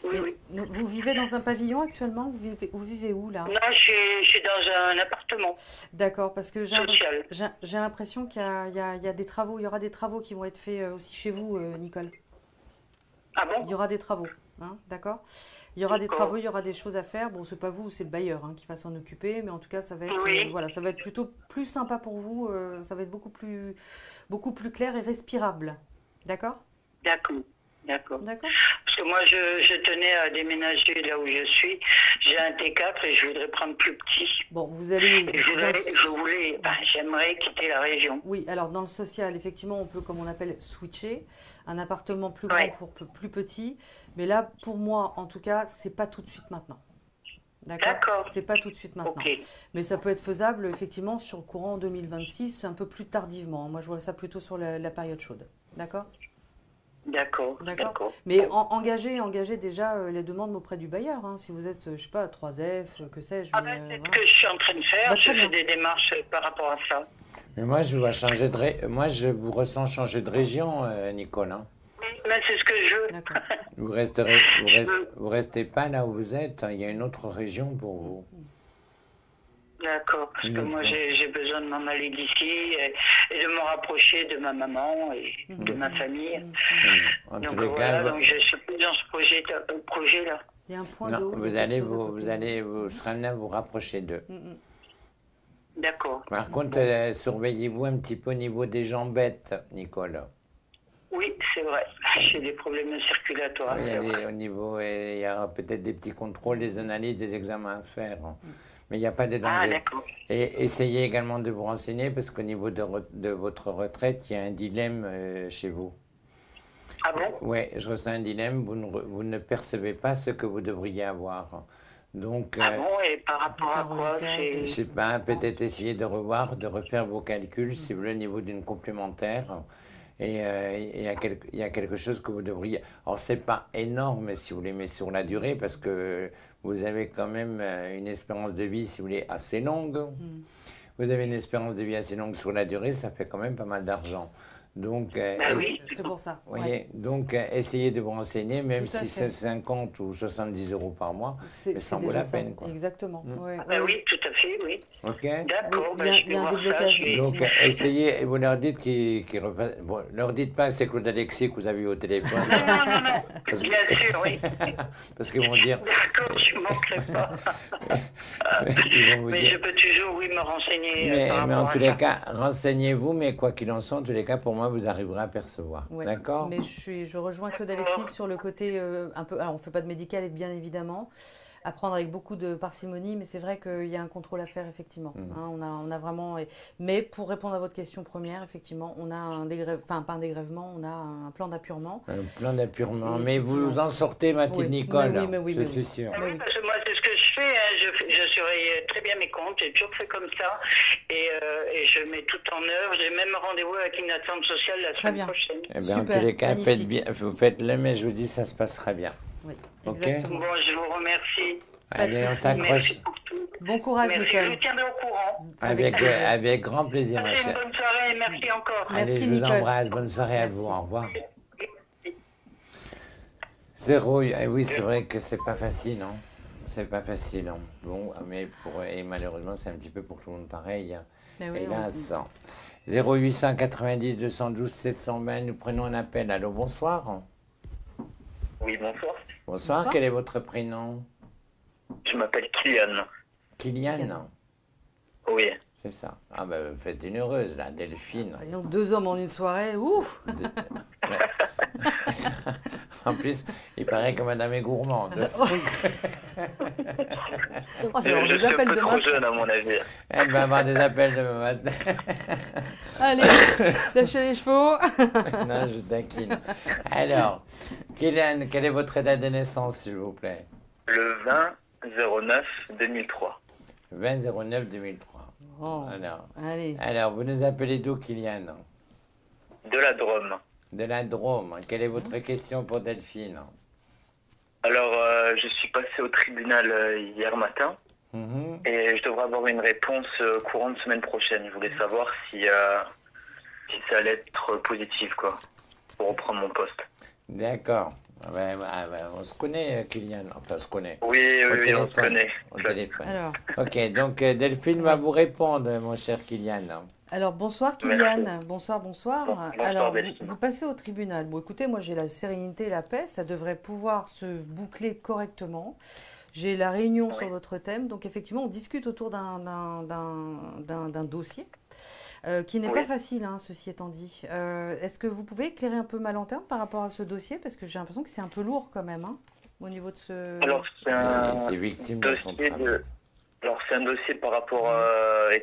Vous vivez dans un pavillon actuellement? Vous vivez où, là?
Non, je suis dans un appartement.
D'accord, parce que j'ai l'impression qu'il y a des travaux, il y aura des travaux qui vont être faits aussi chez vous, Nicole.
Ah bon?
Il y aura des travaux, hein, d'accord? Il y aura des travaux, il y aura des choses à faire. Bon, c'est pas vous, c'est le bailleur qui va s'en occuper, mais en tout cas, ça va être, voilà, ça va être plutôt plus sympa pour vous. Ça va être beaucoup plus clair et respirable, d'accord?
D'accord. Parce que moi, je tenais à déménager là où je suis. J'ai un T4 et je voudrais prendre plus petit.
Bon, vous allez...
J'aimerais quitter la région.
Oui, alors dans le social, effectivement, on peut, comme on appelle, switcher. Un appartement plus grand pour plus petit. Mais là, pour moi, en tout cas, c'est pas tout de suite maintenant. D'accord. C'est pas tout de suite maintenant.
Okay.
Mais ça peut être faisable, effectivement, sur le courant 2026, un peu plus tardivement. Moi, je vois ça plutôt sur la période chaude. D'accord?
D'accord.
Mais engagez déjà les demandes auprès du bailleur. Si vous êtes, je sais pas, 3F, que sais-je.
C'est ce que je suis en train de faire. Je fais des démarches par rapport à ça.
Mais moi, je vous ressens changer de région, Nicole. Hein.
Mais c'est ce que je veux.
Vous restez pas là où vous êtes. Il y a une autre région pour vous.
D'accord, parce que moi j'ai besoin de m'en aller d'ici et de me rapprocher de ma maman et de ma famille. Donc voilà, donc je suis plus dans ce projet-là.
Il y a un point
d'eau. Vous serez amené à vous rapprocher d'eux.
D'accord.
Par contre, surveillez-vous un petit peu au niveau des jambettes, Nicole.
Oui, c'est vrai. J'ai des problèmes circulatoires.
Il y aura peut-être des petits contrôles, des analyses, des examens à faire. Mais il n'y a pas de danger. Et essayez également de vous renseigner parce qu'au niveau de votre retraite, il y a un dilemme chez vous.
Ah bon?
Oui, je ressens un dilemme. Vous ne percevez pas ce que vous devriez avoir. Donc,
ah bon, et par rapport à quoi?
Je ne sais pas, peut-être essayer de refaire vos calculs, si vous voulez, au niveau d'une complémentaire. Et il y a quelque chose que vous devriez... Alors, ce n'est pas énorme, si vous voulez, mais sur la durée, parce que vous avez quand même une espérance de vie, si vous voulez, assez longue. Vous avez une espérance de vie assez longue sur la durée, ça fait quand même pas mal d'argent. Donc,
oui, c'est pour ça.
Voyez, donc, essayez de vous renseigner, même si c'est 50 ou 70 euros par mois, ça vaut la peine. Quoi.
Exactement.
Oui, tout à fait, oui.
Ok.
D'accord,
il y a un déblocage.
Donc, essayez, et vous leur dites bon, leur dites pas que c'est Claude Alexis que vous avez eu au téléphone.
Non. Bien sûr, oui.
Parce qu'ils vont dire...
D'accord, je ne manquerai pas. Mais je peux toujours, me renseigner.
Mais en tous les cas, renseignez-vous, mais quoi qu'il en soit, en tous les cas, pour moi, vous arriverez à percevoir. D'accord?
Mais je rejoins Claude Alexis sur le côté un peu... Alors, on ne fait pas de médical, bien évidemment. À prendre avec beaucoup de parcimonie, mais c'est vrai qu'il y a un contrôle à faire, effectivement. On a vraiment... Mais pour répondre à votre question première, effectivement, on a un dégrèvement, enfin pas un dégrèvement, on a un plan d'appurement.
Un plan d'appurement, mais vous en sortez, ma petite Nicole, je suis sûr.
Oui, parce que moi, c'est ce que je fais, je surveille très bien mes comptes, j'ai toujours fait comme ça, et je mets tout en œuvre. J'ai même rendez-vous avec une attente sociale la semaine prochaine.
Eh bien, en tous les cas, vous faites-le, mais je vous dis, ça se passera bien.
Oui,
exactement.
Bon, je vous remercie.
Allez, on s'accroche.
Bon courage, Nicole.
Je vous tiendrai au courant.
Avec grand plaisir, ma chère.
Bonne soirée et merci encore.
Allez, je vous embrasse. Bonne soirée à vous. Au revoir. Oui, c'est vrai que c'est pas facile, hein. C'est pas facile, hein. Bon, mais et malheureusement, c'est un petit peu pour tout le monde pareil. Hélas. 0890 212 720, nous prenons un appel. Allô, bonsoir.
Oui, bonsoir.
Bonsoir, quel est votre prénom?
Je m'appelle Kylian.
Kylian?
Oui.
C'est ça. Ah ben, vous faites une heureuse, là, Delphine.
Ayons 2 hommes en une soirée, ouf.
En plus, il paraît que madame est gourmande.
Je suis un peu trop jeune, à mon avis.
Elle va avoir des appels demain matin.
Allez, lâchez les chevaux.
Non, je taquine. Alors, Kylian, quelle est votre date de naissance, s'il vous plaît?
Le 20-09-2003.
20-09-2003.
Oh,
alors, vous nous appelez d'où, Kylian?
De la Drôme.
De la Drôme. Quelle est votre question pour Delphine?
Alors, je suis passé au tribunal hier matin et je devrais avoir une réponse courant de semaine prochaine. Je voulais savoir si ça allait être positif, quoi, pour reprendre mon poste.
D'accord. On se connaît, Kylian. Enfin, on se connaît.
Oui, on se connaît.
Au téléphone. Alors. Ok, donc Delphine va vous répondre, mon cher Kylian.
Alors, bonsoir Kylian.
Merci.
Bonsoir.
Bonsoir,
Alors, vous passez au tribunal. Bon, écoutez, moi j'ai la sérénité et la paix. Ça devrait pouvoir se boucler correctement. J'ai la réunion sur votre thème. Donc, effectivement, on discute autour d'un dossier. Qui n'est pas facile, hein, ceci étant dit. Est-ce que vous pouvez éclairer un peu ma lanterne par rapport à ce dossier? Parce que j'ai l'impression que c'est un peu lourd quand même, hein, au niveau de ce...
Alors, c'est un dossier par rapport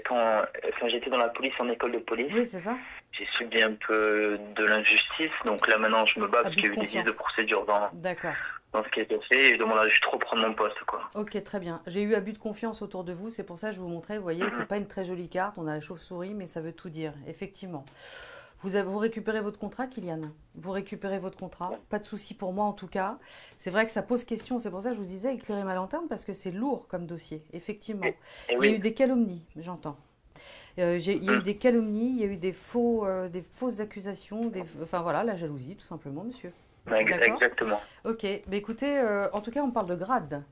quand j'étais dans la police, en école de police.
Oui, c'est ça.
J'ai subi un peu de l'injustice, donc là maintenant je me bats parce qu'il y a eu des vices de procédure dans ce qui a été fait et je demande à juste reprendre mon poste, quoi.
Ok, très bien. J'ai eu abus de confiance autour de vous, c'est pour ça que je vous montrais, vous voyez, c'est pas une très jolie carte, on a la chauve-souris, mais ça veut tout dire, effectivement. Vous récupérez votre contrat, Kylian? Vous récupérez votre contrat, pas de souci pour moi en tout cas. C'est vrai que ça pose question, c'est pour ça que je vous disais éclairer ma lanterne, parce que c'est lourd comme dossier, effectivement. Il y a eu des calomnies, j'entends. Il y a eu des calomnies, il y a eu des fausses accusations, enfin voilà, la jalousie tout simplement, monsieur.
Exactement.
Ok, mais écoutez, en tout cas, on parle de grade.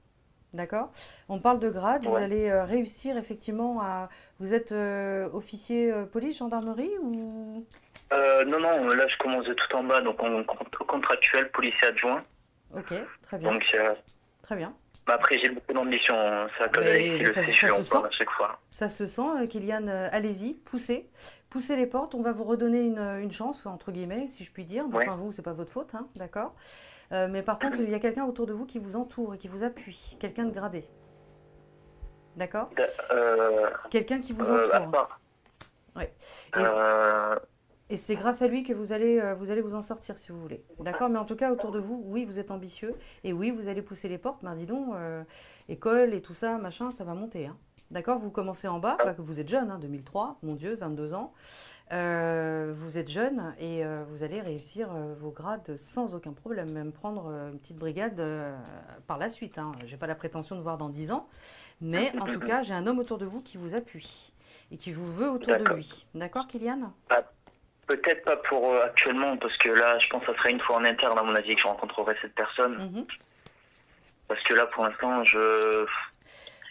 D'accord? On parle de grade, vous allez réussir effectivement à... Vous êtes officier police, gendarmerie ou...
Non, là je commence de tout en bas, donc en contractuel, policier adjoint.
Ok, très bien.
Donc,
très bien.
Après, j'ai beaucoup d'ambition, ça colle avec le CG, on parle à chaque fois.
Ça se sent, Kylian, allez-y, poussez. Poussez les portes, on va vous redonner une chance, entre guillemets, si je puis dire. Enfin, vous, c'est pas votre faute, hein, d'accord? Mais par contre, il y a quelqu'un autour de vous qui vous entoure et qui vous appuie, quelqu'un de gradé. D'accord? Quelqu'un qui vous entoure. Ouais. Et c'est grâce à lui que vous allez vous en sortir, si vous voulez. D'accord? Mais en tout cas, autour de vous, oui, vous êtes ambitieux. Et oui, vous allez pousser les portes. Ben, dis donc, école et tout ça, machin, ça va monter. Hein. D'accord? Vous commencez en bas. Bah, vous êtes jeune, hein, 2003. Mon Dieu, 22 ans. Vous êtes jeune et vous allez réussir vos grades sans aucun problème. Même prendre une petite brigade par la suite. Hein. Je n'ai pas la prétention de voir dans 10 ans. Mais en tout cas, j'ai un homme autour de vous qui vous appuie. Et qui vous veut autour de lui. D'accord, Kylian?
Peut-être pas pour actuellement, parce que là, je pense que ça serait une fois en interne, à mon avis, que je rencontrerai cette personne. Parce que là, pour l'instant,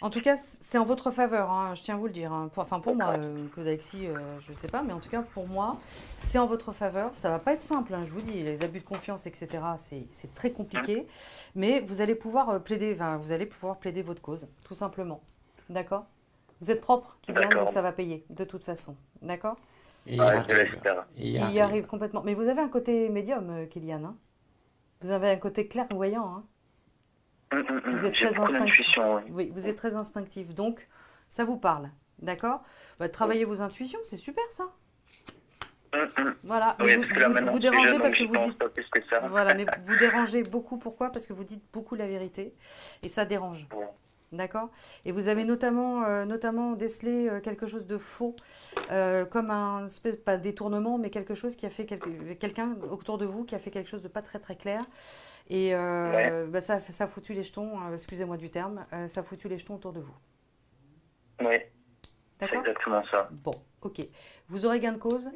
En tout cas, c'est en votre faveur, hein, je tiens à vous le dire. Hein. Enfin, pour moi, que Alexis, je ne sais pas, mais en tout cas, pour moi, c'est en votre faveur. Ça ne va pas être simple, hein, je vous dis. Les abus de confiance, etc., c'est très compliqué. Mais vous allez pouvoir plaider votre cause, tout simplement. D'accord? Vous êtes propre, Kylian, donc ça va payer, de toute façon. D'accord?
Il
y arrive complètement. Mais vous avez un côté médium, Kylian. Hein, vous avez un côté clairvoyant. Hein. Vous êtes très instinctif. Oui, vous êtes très instinctif. Donc, ça vous parle. D'accord? Travaillez vos intuitions, c'est super ça. Voilà. Mais vous dérangez parce que vous dites. Voilà, mais vous dérangez beaucoup. Pourquoi? Parce que vous dites beaucoup la vérité. Et ça dérange. D'accord? Et vous avez notamment décelé quelque chose de faux, comme un espèce, pas détournement, mais quelque chose qui a fait quelqu'un autour de vous qui a fait quelque chose de pas très très clair. Et ça a foutu les jetons, excusez-moi du terme, ça a foutu les jetons autour de vous.
Oui.
D'accord?
C'est exactement ça.
Bon, ok. Vous aurez gain de cause.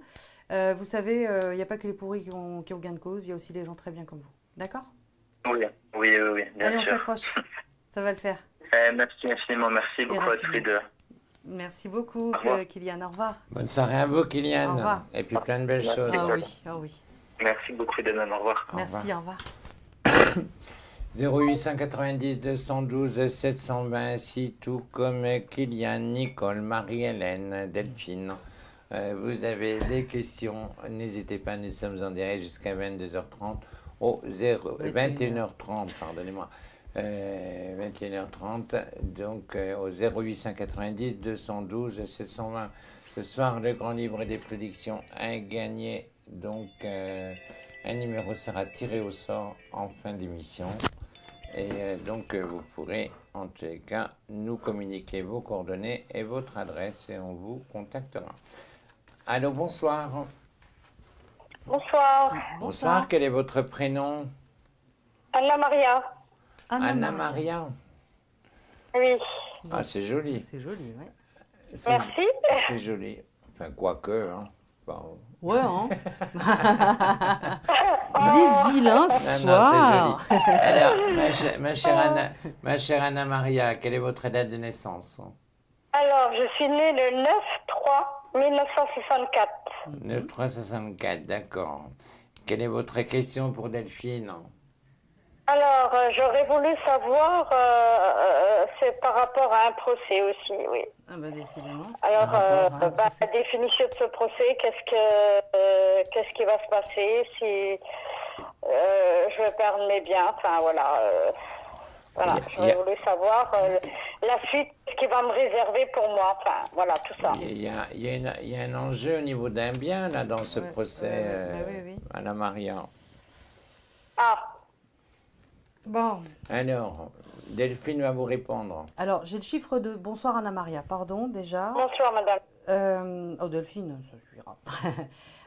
Vous savez, il n'y a pas que les pourris qui ont gain de cause, il y a aussi les gens très bien comme vous. D'accord?
Oui, bien
Allez,
sûr.
on s'accroche. Ça va le faire.
Merci infiniment, merci beaucoup à tous les deux.
Merci beaucoup, Kylian. Au revoir.
Bonne soirée à vous, Kylian.
Au revoir.
Et puis plein de belles choses.
Ah oui.
Merci beaucoup de même. Au revoir.
Merci, au revoir.
0890 212 720, si tout comme Kylian, Nicole, Marie-Hélène, Delphine. Vous avez des questions, n'hésitez pas, nous sommes en direct jusqu'à 22h30, 21h30, pardonnez-moi. 21h30, donc au 0890 212 720. Ce soir, le grand livre des prédictions a gagné, donc un numéro sera tiré au sort en fin d'émission. Et donc vous pourrez en tous les cas nous communiquer vos coordonnées et votre adresse et on vous contactera. Allô, bonsoir.
Bonsoir.
Bonsoir, quel est votre prénom?
Anna-Maria.
Anna-Maria.
Oui.
Ah, c'est joli.
C'est joli, oui.
Merci.
C'est joli. Enfin, quoique, hein. Bon.
Ouais, hein. Il est vilain ce soir.
C'est joli. Alors, ma chère Anna-Maria, quelle est votre date de naissance?
Alors, je suis née le 9-3-1964.
9-3-64, d'accord. Quelle est votre question pour Delphine?
Alors, j'aurais voulu savoir, c'est par rapport à un procès aussi, oui.
Ah bah décidément.
Alors, la définition de ce procès, qu'est-ce qui va se passer si je vais perdre mes biens, enfin voilà. Voilà, j'aurais voulu savoir la suite, ce qui va me réserver pour moi, enfin voilà, tout ça.
Il y a un enjeu au niveau d'un bien, là, dans ce procès,
oui.
Anna-Maria.
Ah.
Bon.
Alors, Delphine va vous répondre.
Alors, j'ai le chiffre de... Bonsoir Anna-Maria, pardon, déjà.
Bonsoir madame.
Delphine, ça suffira.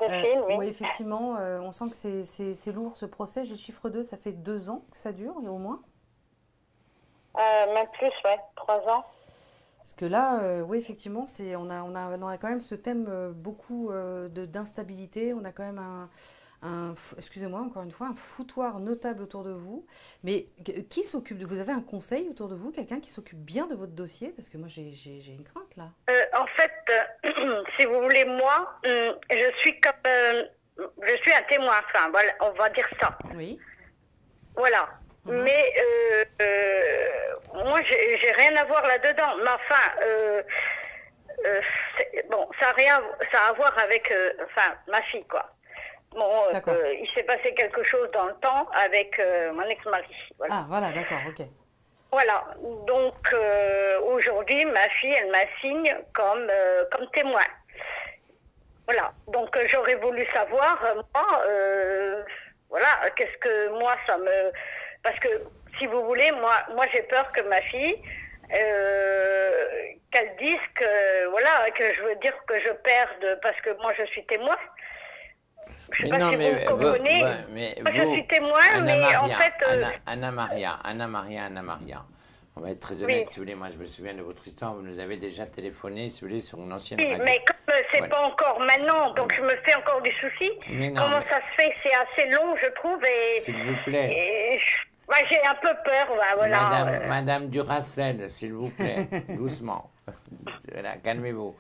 Delphine, oui.
Oui, effectivement, on sent que c'est lourd ce procès. J'ai le chiffre 2, ça fait 2 ans que ça dure, au moins.
Même plus, ouais, 3 ans.
Parce que là, oui, effectivement, on a quand même ce thème beaucoup d'instabilité. On a quand même excusez-moi, encore une fois, un foutoir notable autour de vous. Mais qui s'occupe de vous? Avez un conseil autour de vous? Quelqu'un qui s'occupe bien de votre dossier? Parce que moi, j'ai une crainte, là.
En fait, si vous voulez, moi, je suis un témoin, enfin, voilà, on va dire ça.
Oui.
Voilà. Mais moi, j'ai rien à voir là-dedans. Mais enfin, bon, ça a à voir avec ma fille, quoi. Bon, il s'est passé quelque chose dans le temps avec mon ex-mari. Voilà.
Ah, voilà, d'accord, ok.
Voilà. Donc, aujourd'hui, ma fille, elle m'assigne comme témoin. Voilà. Donc, j'aurais voulu savoir, moi, voilà, qu'est-ce que moi, ça me... Parce que, si vous voulez, moi j'ai peur que ma fille... qu'elle dise que voilà, que je veux dire que je perde parce que moi je suis témoin. Je sais pas si vous comprenez. Moi je suis témoin, mais en fait...
Anna Maria, on va être très honnête, si vous voulez, moi je me souviens de votre histoire, vous nous avez déjà téléphoné, si vous voulez, sur une ancienne radio.
Mais comme c'est pas encore maintenant, donc je me fais encore du souci. Comment ça se fait? C'est assez long, je trouve.
S'il vous plaît.
J'ai un peu peur, voilà.
Madame Duracell, s'il vous plaît, doucement. Voilà, calmez-vous.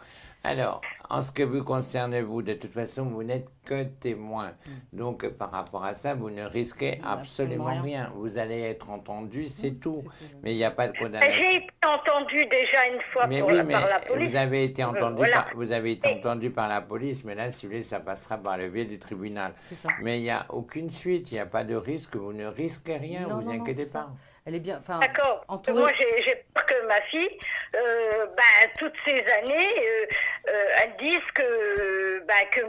Alors, en ce que vous concerne, vous, de toute façon, vous n'êtes que témoin. Donc, par rapport à ça, vous ne risquez absolument rien. Vous allez être entendu, c'est tout. Mais il n'y a pas de condamnation.
J'ai été entendu déjà une fois par la police.
Vous avez été entendu, vous avez été entendu par la police, mais là, si vous voulez, ça passera par le biais du tribunal.
Ça.
Mais il n'y a aucune suite, il n'y a pas de risque, vous ne risquez rien, vous inquiétez pas.
Ça. Elle est bien.
D'accord.
Entourée...
Moi, j'ai peur que ma fille, toutes ces années, elle dise que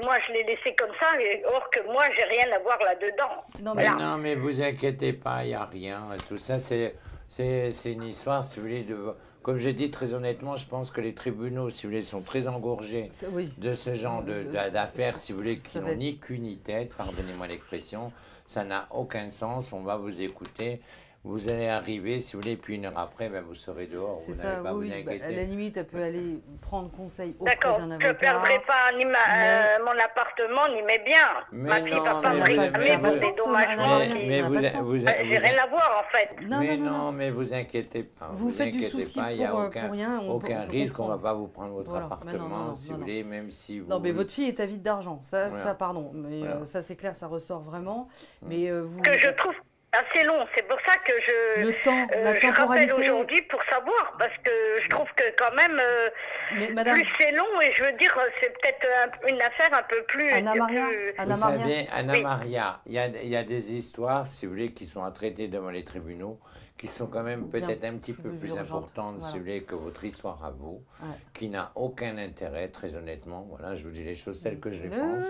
moi, je l'ai laissée comme ça, or que moi, j'ai rien à voir là-dedans.
Non, mais vous inquiétez pas, il n'y a rien. Tout ça, c'est une histoire, si vous voulez, de... Comme j'ai dit très honnêtement, je pense que les tribunaux, si vous voulez, sont très engorgés de ce genre d'affaires, si vous voulez, qui n'ont ni queue ni tête, pardonnez-moi l'expression. Ça n'a aucun sens, on va vous écouter. Vous allez arriver, si vous voulez, puis une heure après, vous serez dehors.
C'est ça, vous inquiéter. À la limite, elle peut aller prendre conseil auprès d'un avocat.
Je ne perdrai pas ni mon appartement, ni mes biens. Ma fille va pas me réclamer pour des dommages. J'ai rien à voir, en fait.
Non, mais vous inquiétez pas.
Vous faites du souci pour rien.
Aucun risque, on ne va pas vous prendre votre appartement, si vous voulez, même si vous...
Non, mais votre fille est avide d'argent, ça, pardon. Mais ça, c'est clair, ça ressort vraiment. Mais vous...
Que je trouve assez long, c'est pour ça que
la temporalité...
je rappelle aujourd'hui pour savoir, parce que je trouve que quand même, plus c'est long, et je veux dire, c'est peut-être une affaire un peu plus...
Anna Maria,
il y a des histoires, si vous voulez, qui sont à traiter devant les tribunaux, qui sont quand même peut-être un petit peu plus importantes, si vous voulez, que votre histoire à vous, qui n'a aucun intérêt, très honnêtement. Voilà, je vous dis les choses telles que je les pense.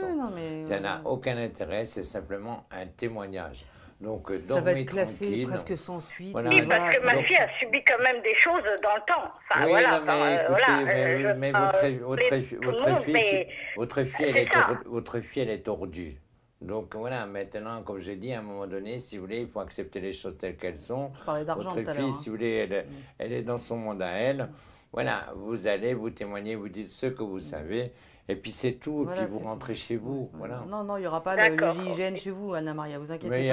Ça n'a aucun intérêt, c'est simplement un témoignage. Donc,
ça va être classé presque sans suite.
Voilà. Oui, parce que ma fille a subi quand même des choses dans le temps. Enfin,
oui, mais votre fille, elle est tordue. Donc voilà, maintenant, comme j'ai dit, à un moment donné, si vous voulez, il faut accepter les choses telles qu'elles sont.
Je parlais d'argent tout à l'heure.
Votre fille, si vous voulez, elle est dans son monde à elle. Voilà, vous allez, vous témoignez, vous dites ce que vous savez. Et puis c'est tout, et puis vous rentrez chez vous. Voilà.
Non, il n'y aura pas le GIGN chez vous, Anna Maria, vous inquiétez pas.
Mais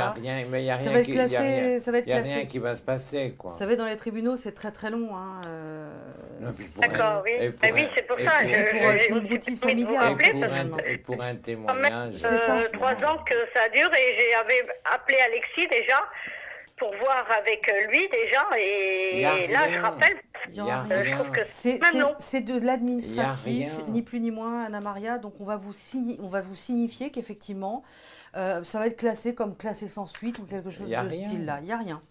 il n'y a rien qui va se passer, quoi.
Ça va être dans les tribunaux, c'est très très long.
D'accord, oui. C'est pour ça.
C'est une boutique familiale.
Et pour un témoignage...
Ça fait 3 ans que ça dure, et j'avais appelé Alexis déjà, pour voir avec lui déjà, et là je rappelle, je trouve que
c'est de l'administratif, ni plus ni moins, Anna Maria, donc on va vous signifier qu'effectivement ça va être classé comme classé sans suite ou quelque chose de ce style-là, il n'y a rien.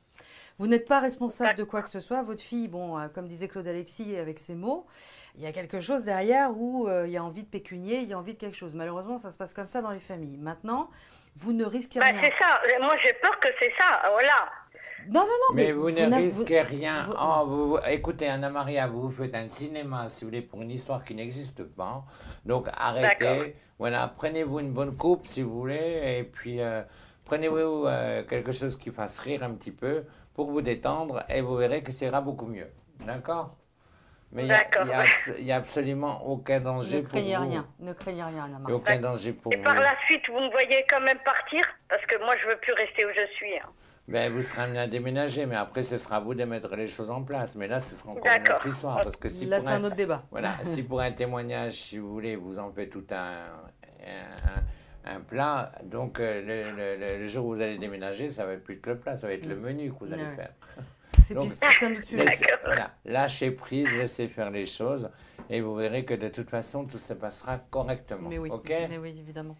Vous n'êtes pas responsable de quoi que ce soit, votre fille, bon, comme disait Claude Alexis avec ses mots, il y a quelque chose derrière où il y a envie de pécunier, il y a envie de quelque chose. Malheureusement, ça se passe comme ça dans les familles. Maintenant, vous ne risquez rien.
C'est ça, moi j'ai peur que c'est ça, voilà.
Non,
mais vous ne risquez rien. Écoutez, Anna Maria, vous faites un cinéma, si vous voulez, pour une histoire qui n'existe pas. Donc arrêtez. Voilà, prenez-vous une bonne coupe, si vous voulez, et puis prenez-vous quelque chose qui fasse rire un petit peu pour vous détendre, et vous verrez que ça ira beaucoup mieux. D'accord ? Mais il
D'accord.
n'y a absolument aucun danger pour vous.
Ne craignez rien, Anna
Il n'y a
Maria.
aucun danger pour
Et
vous.
par la suite, vous me voyez quand même partir? Parce que moi, je veux plus rester où je suis. Hein.
Ben, vous serez amené à déménager, mais après, ce sera à vous de mettre les choses en place. Mais là, ce sera encore une
D'accord.
autre histoire. Parce que si
Là,
pour
c'est un autre débat.
Voilà, si pour un témoignage, si vous voulez, vous en faites tout un plat, donc le jour où vous allez déménager, ça va être plus que le plat, ça va être le menu que vous allez faire.
C'est
Donc,
un autre sujet.
voilà, lâchez prise, laissez faire les choses, et vous verrez que de toute façon, tout se passera correctement.
Mais oui,
ok?
mais oui, évidemment.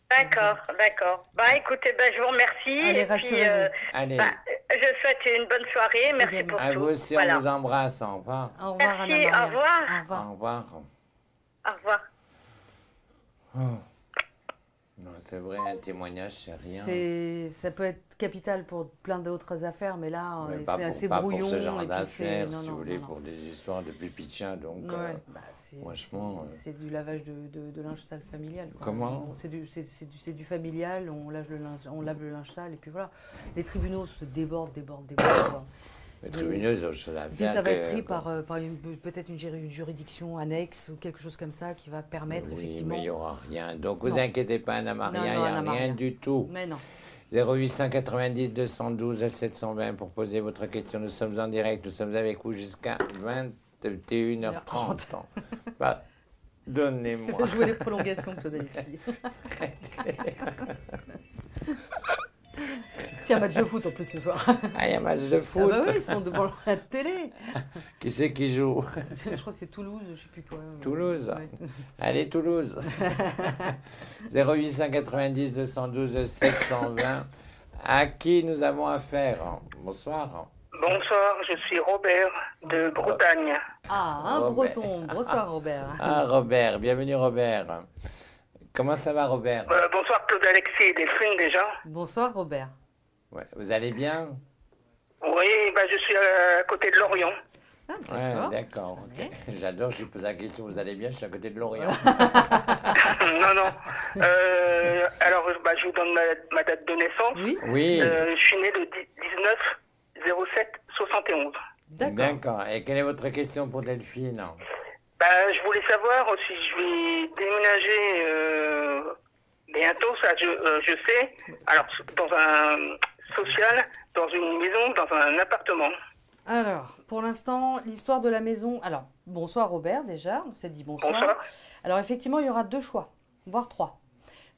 D'accord, d'accord. Bah écoutez, je vous remercie.
Allez,
et puis,
rassurez-vous.
Allez,
je souhaite une bonne soirée. Merci
Également.
pour
à
tout.
vous aussi,
Voilà.
on vous embrasse. Au revoir.
Au revoir,
Merci,
Anna Maria.
au revoir.
Au revoir.
Au revoir.
Au revoir.
Oh. Non, c'est vrai, un témoignage, c'est rien.
Ça peut être capital pour plein d'autres affaires, mais là,
Mais
c'est assez
pas
brouillon.
pour ce genre
et puis
d'affaires,
non,
si
non,
vous voulez,
non.
pour des histoires de pépitien, donc...
Ouais,
franchement,
c'est du lavage de linge sale familial. Quoi.
Comment?
C'est du familial, on lave le linge sale, et puis voilà. Les tribunaux se débordent.
Les tribunaux, ils ont autre chose à
Puis
faire
ça va
que-
être pris par peut-être une juridiction annexe ou quelque chose comme ça qui va permettre
Oui,
effectivement...
mais il n'y aura rien. Donc, vous
Non.
inquiétez pas, Anna Maria,
Non,
il n'y a
Anna
rien
Maria.
du tout.
Mais non.
0890 212 720 pour poser votre question. Nous sommes en direct, nous sommes avec vous jusqu'à 21h30. Bah, donnez-moi.
Jouer les prolongations, Claude Alexis. Il y a un match de foot en plus ce soir.
Ah, il y a un match de
Ah
foot.
bah oui, ils sont devant la télé.
Qui c'est qui joue?
Je crois que c'est Toulouse, je ne sais plus quoi.
Toulouse.
Ouais.
Allez, Toulouse. 0890 212 720. À qui nous avons affaire? Bonsoir.
Bonsoir, je suis Robert de Bretagne.
Ah, un
Robert.
breton. Bonsoir Robert.
Ah, Robert. Bienvenue, Robert. Comment ça va, Robert?
Bonsoir Claude Alexis et Delphine déjà.
Bonsoir Robert.
Ouais, vous allez bien?
Oui, je suis à côté de Lorient.
Ah,
Ouais,
d'accord.
d'accord. Ok. J'adore, je vous pose la question, vous allez bien? Je suis à côté de Lorient.
Non. Alors, je vous donne ma date de naissance.
Oui,
Oui,
Je suis né le 19-07-71.
d'accord.
d'accord. Et quelle est votre question pour Delphine?
Je voulais savoir si je vais déménager bientôt, ça je sais. Alors, dans un social, dans une maison, dans un appartement.
Alors, pour l'instant, l'histoire de la maison... Alors, bonsoir Robert déjà, on s'est dit bonsoir.
Bonsoir.
Alors effectivement, il y aura 2 choix, voire 3.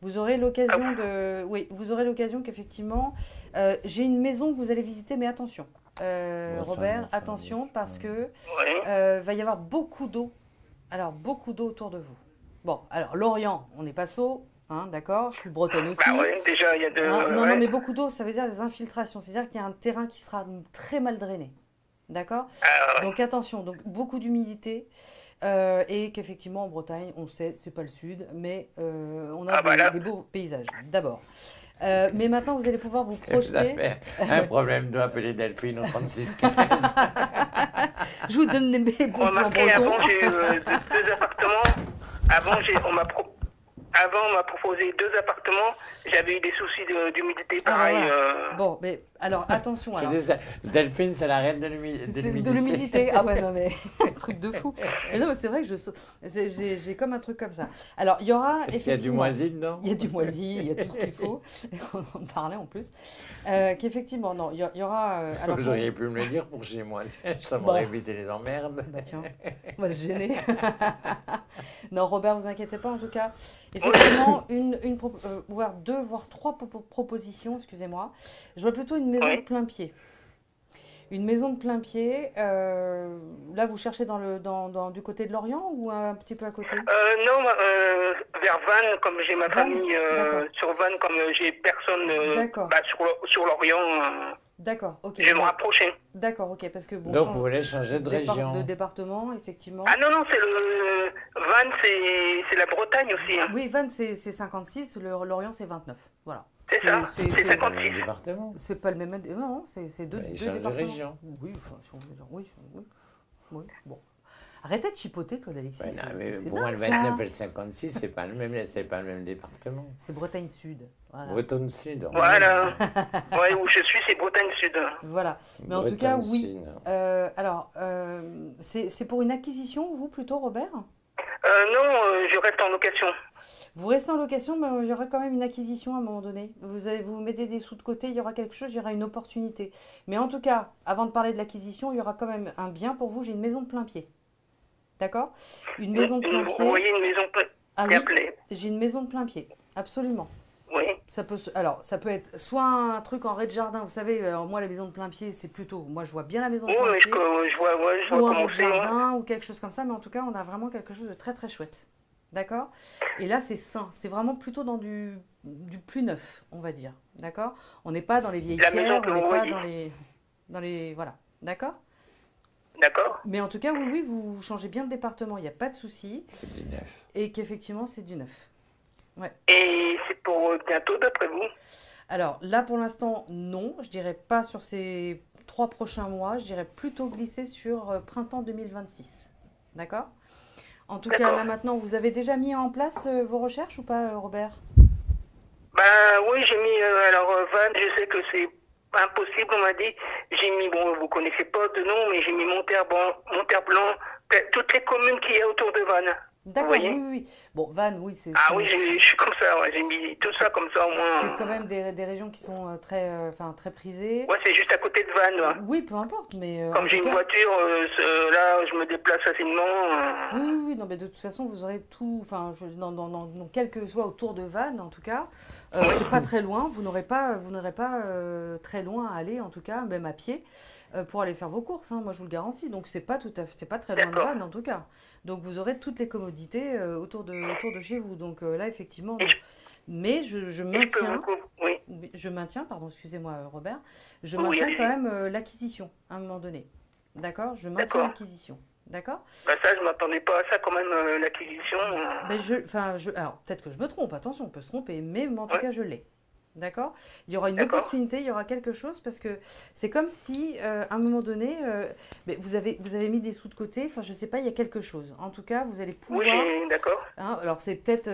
Vous aurez l'occasion de... Oui, vous aurez l'occasion qu'effectivement... j'ai une maison que vous allez visiter, mais attention. Robert, attention, parce que
Oui.
va y avoir beaucoup d'eau. Alors, beaucoup d'eau autour de vous. Bon, alors, Lorient, on n'est pas sot, hein, d'accord? Je suis bretonne aussi.
Oui, déjà, il y a deux...
Hein, non,
ouais.
non, mais beaucoup d'eau, ça veut dire des infiltrations. C'est-à-dire qu'il y a un terrain qui sera très mal drainé. D'accord?
Ouais.
Donc attention, donc beaucoup d'humidité. Et qu'effectivement, en Bretagne, on le sait, c'est pas le sud, mais on a des beaux paysages, d'abord. Mais maintenant, vous allez pouvoir vous
Vous
projeter.
avez un problème de appeler Delphine au 3615.
Je vous donne les bons plans
Remarquez,
bretons.
avant, j'ai eu 2 appartements. Avant, on m'a proposé 2 appartements. J'avais eu des soucis d'humidité,
Ah,
pareil.
voilà. Bon, mais alors attention.
Je
Alors.
dis ça, Delphine, c'est la reine de
C'est de l'humidité. Ah ouais, non mais, truc de fou. Mais non, mais c'est vrai que j'ai comme un truc comme ça. Alors, il y aura effectivement...
Il y a du moisi dedans?
Il y a du moisi, il y a tout ce qu'il faut. On en parlait en plus. Qu'effectivement, non, il y aura... alors,
Vous auriez pu me le dire pour chez moi. Ça m'aurait évité les emmerdes.
Bah tiens, on va se gêner. Non, Robert, vous inquiétez pas en tout cas. Effectivement, voire 2, voire 3 propositions, excusez-moi. Je vois plutôt une maison de plein pied. Une maison de plein pied, là vous cherchez du côté de Lorient ou un petit peu à côté?
Non, vers Vannes, comme j'ai ma
Vannes,
famille sur Vannes, comme j'ai personne
D'accord.
sur l'Orient,
D'accord, ok.
je vais me rapprocher.
D'accord, ok, parce que bon,
Donc vous voulez changer de région?
de département, effectivement.
Ah non, c'est le... Vannes, c'est la Bretagne aussi. Hein.
Oui, Vannes c'est 56, Lorient c'est 29, voilà.
C'est ça, c'est
Le
56.
département.
C'est pas le même... Non, c'est deux
Bah, il change de
départements.
région.
Oui, enfin, si on veut dire, oui, bon. Arrêtez de chipoter, Claude Alexis.
Ben non, mais
c'est
bon,
dingue,
le 29 et le 56, c'est pas le même département.
C'est Bretagne Sud. Voilà.
Bretagne Sud.
Voilà. Ouais, où je suis, c'est Bretagne Sud.
Voilà. Mais en tout cas, oui. Alors, c'est pour une acquisition, vous, plutôt, Robert?
Non, je reste en location.
Vous restez en location, mais il y aura quand même une acquisition à un moment donné. Vous mettez des sous de côté, il y aura quelque chose, il y aura une opportunité. Mais en tout cas, avant de parler de l'acquisition, il y aura quand même un bien pour vous. J'ai une maison de plein pied. D'accord? Une maison de plein pied.
Vous voyez une maison plein pied?
J'ai une maison de plein pied, absolument.
Oui.
Ça peut être soit un truc en rez-de-jardin, vous savez, moi la maison de plein pied, c'est plutôt, moi je vois bien la maison de plein pied.
Je vois
ou un rez-de-jardin ou quelque chose comme ça, mais en tout cas, on a vraiment quelque chose de très très chouette. D'accord? Et là, c'est sain. C'est vraiment plutôt dans du plus neuf, on va dire. D'accord? On n'est pas dans les vieilles pierres, on n'est pas dans les... Voilà. D'accord?
D'accord.
Mais en tout cas, oui, vous changez bien de département, il n'y a pas de souci.
C'est du neuf.
Et qu'effectivement, c'est du neuf. Ouais.
Et c'est pour bientôt, d'après vous?
Alors, là, pour l'instant, non. Je dirais pas sur ces 3 prochains mois. Je dirais plutôt glisser sur printemps 2026. D'accord? En tout cas, là maintenant, vous avez déjà mis en place vos recherches ou pas, Robert?
Ben oui, j'ai mis, Vannes, je sais que c'est impossible, on m'a dit. J'ai mis, bon, vous connaissez pas de nom, mais j'ai mis Monterblanc, toutes les communes qu'il y a autour de Vannes.
D'accord, oui. Bon, Vannes, oui, c'est...
Ah oui, je suis comme ça, ouais. J'ai mis tout ça comme ça au moins.
C'est quand même des régions qui sont très prisées.
Ouais, c'est juste à côté de Vannes. Ouais.
Oui, peu importe, mais...
Comme j'ai une voiture, là, je me déplace facilement.
Oui, non, mais de toute façon, vous aurez tout... Enfin, dans quel que soit autour de Vannes, en tout cas, c'est pas très loin. Vous n'aurez pas très loin à aller, en tout cas, même à pied, pour aller faire vos courses. Hein, moi, je vous le garantis. Donc, c'est pas très loin de Vannes, en tout cas. Donc, vous aurez toutes les commodités autour de chez vous. Donc, là, effectivement... Mais je maintiens... Je maintiens, pardon, excusez-moi, Robert. Je maintiens quand même l'acquisition, à un moment donné. D'accord? Je maintiens l'acquisition. D'accord?
Bah ça, je ne m'attendais pas à ça quand même, l'acquisition.
Alors, peut-être que je me trompe, attention, on peut se tromper, mais en tout cas, je l'ai. D'accord? Il y aura une opportunité, il y aura quelque chose, parce que c'est comme si, à un moment donné, vous avez mis des sous de côté, enfin, je ne sais pas, il y a quelque chose. En tout cas, vous allez pouvoir...
Oui, d'accord.
Hein, alors, c'est peut-être...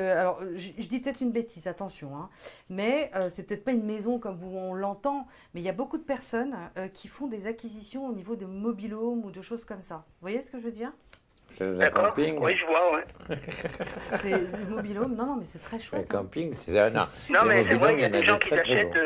je dis peut-être une bêtise, attention, hein, mais c'est peut-être pas une maison comme on l'entend, mais il y a beaucoup de personnes qui font des acquisitions au niveau des mobil-homes ou de choses comme ça. Vous voyez ce que je veux dire?
C'est un camping.
Oui, je vois, ouais.
C'est des mobil-homes. Non, mais c'est très chouette.
Un camping, c'est ça.
Non, mais c'est vrai qu'il y a des gens qui l'achètent.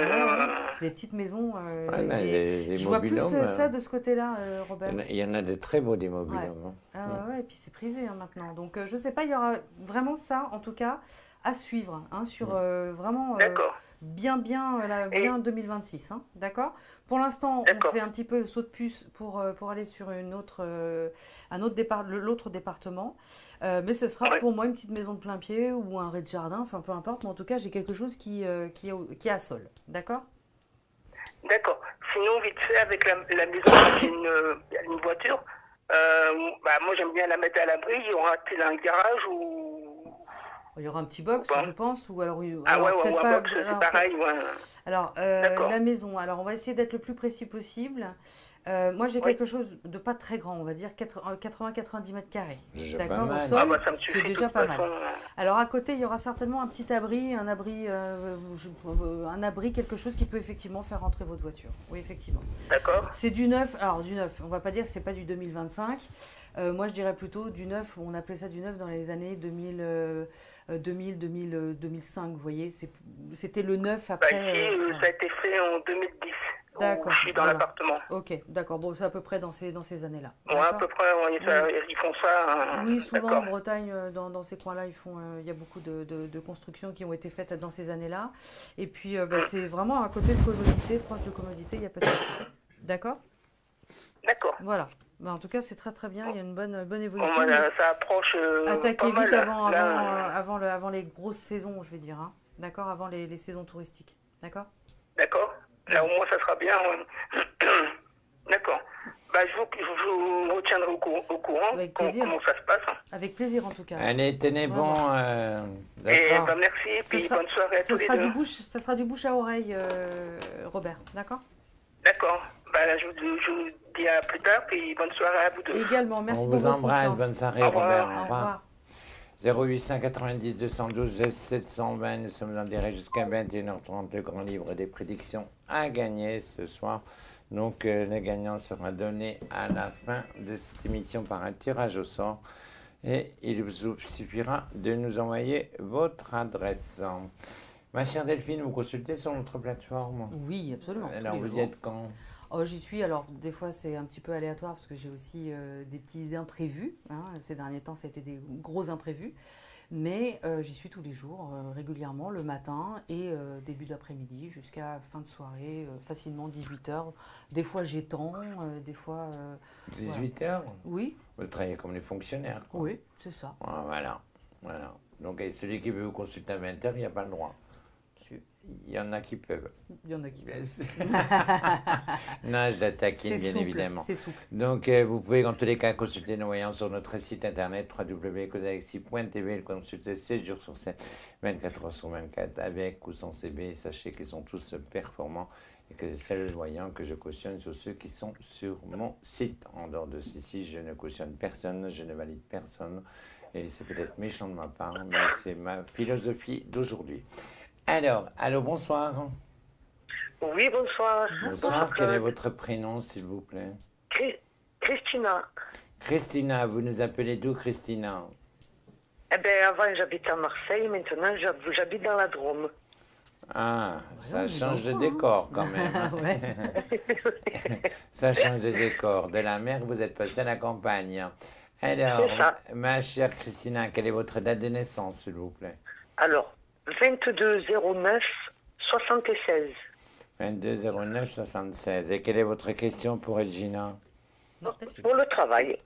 C'est des petites maisons.
Les
je vois plus ça de ce côté-là, Robert.
Il y en a des très beaux, des mobil-homes.
Ouais, et puis c'est prisé maintenant. Donc, je sais pas, il y aura vraiment ça, en tout cas, à suivre, hein, sur vraiment... bien 2026, hein, d'accord? Pour l'instant, on fait un petit peu le saut de puce pour aller sur l'autre département. Mais ce sera pour moi une petite maison de plein pied ou un rez-de-jardin, enfin peu importe. Mais en tout cas, j'ai quelque chose qui est à sol, d'accord?
D'accord. Sinon, vite fait, avec la maison, j'ai une voiture. Moi, j'aime bien la mettre à l'abri. Il y aura-t-il un garage ou...
Il y aura un petit box, je pense, ou alors...
peut-être pas. C'est pareil,
Alors, la maison, alors on va essayer d'être le plus précis possible. Moi, j'ai quelque chose de pas très grand, on va dire 80-90 mètres carrés. D'accord, au sol, c'est déjà pas mal. Alors, à côté, il y aura certainement un petit abri, un abri, quelque chose qui peut effectivement faire rentrer votre voiture. Oui, effectivement.
D'accord.
C'est du neuf, alors du neuf, on va pas dire que c'est pas du 2025. Moi, je dirais plutôt du neuf, on appelait ça du neuf dans les années 2005, vous voyez, c'était le neuf après...
ça a été fait en 2010.
D'accord.
Je suis dans l'appartement.
Ok, d'accord. Bon, c'est à peu près dans ces années-là.
Ouais, à peu près, ils font ça.
Oui, souvent en Bretagne, dans ces coins-là, il y a beaucoup de constructions qui ont été faites dans ces années-là. Et puis, c'est vraiment à côté de commodité, proche de commodité, il n'y a pas de souci. D'accord?
D'accord.
Voilà. En tout cas, c'est très très bien, il y a une bonne évolution.
Ça approche.
Attaquez vite avant les grosses saisons, je vais dire. Hein. D'accord? Avant les saisons touristiques. D'accord?
D'accord. Là, au moins, ça sera bien. D'accord. Je vous retiendrai au courant.
Avec plaisir.
Comment ça se passe.
Avec plaisir, en tout cas.
Allez, tenez bon.
D'accord. Merci. Et puis, bonne soirée à tous les deux.
Ça sera du bouche à oreille, Robert. D'accord?
D'accord. Bah, je vous dis à plus tard, puis bonne soirée à vous deux.
Également, merci
On
pour
vous
votre
embrasse,
confiance.
bonne soirée
Au revoir.
Robert, au
Au
revoir.
revoir.
0890 212 720, nous sommes en direct jusqu'à 21h30, le grand livre des prédictions à gagner ce soir. Donc le gagnant sera donné à la fin de cette émission par un tirage au sort et il vous suffira de nous envoyer votre adresse. Ma chère Delphine, vous consultez sur notre plateforme?
Oui, absolument.
Alors
tous les
vous y
jours.
êtes quand?
Oh, j'y suis, alors des fois c'est un petit peu aléatoire parce que j'ai aussi des petits imprévus. Hein. Ces derniers temps, ça a été des gros imprévus. Mais j'y suis tous les jours, régulièrement, le matin et début d'après-midi jusqu'à fin de soirée, facilement 18h. Des fois j'étends, des fois...
18h?
Oui,
Vous travaillez comme les fonctionnaires, quoi.
oui, c'est ça.
Ah, voilà, voilà. Donc celui qui veut vous consulter à 20h, il n'y a pas le droit. Il y en a qui peuvent.
Il y en a qui...
Bien sûr. Non, je la taquine,
C'est
bien
souple,
évidemment.
c'est souple.
Donc, vous pouvez, en tous les cas, consulter nos voyants sur notre site internet www.causalexis.tv et le consulter 7 jours sur 7, 24 heures sur 24, avec ou sans CB. Sachez qu'ils sont tous performants et que c'est le voyant que je cautionne sur ceux qui sont sur mon site. En dehors de ceci, je ne cautionne personne, je ne valide personne. Et c'est peut-être méchant de ma part, mais c'est ma philosophie d'aujourd'hui. Alors, allô, bonsoir.
Oui, bonsoir.
Bonsoir, quel est votre prénom, s'il vous plaît?
Christina.
Christina, vous nous appelez d'où, Christina?
Eh bien, avant, j'habitais à Marseille. Maintenant, j'habite dans la Drôme.
Ah, ça
on est
change de
dans le
décor quand même. hein.
Ouais.
Ça change de décor. De la mer, vous êtes passé à la campagne. Alors,
C'est ça.
ma chère Christina, quelle est votre date de naissance, s'il vous plaît?
Alors, 22 09 76.
22 09 76. Et quelle est votre question pour Regina?
Non, peut-être
Pour le travail.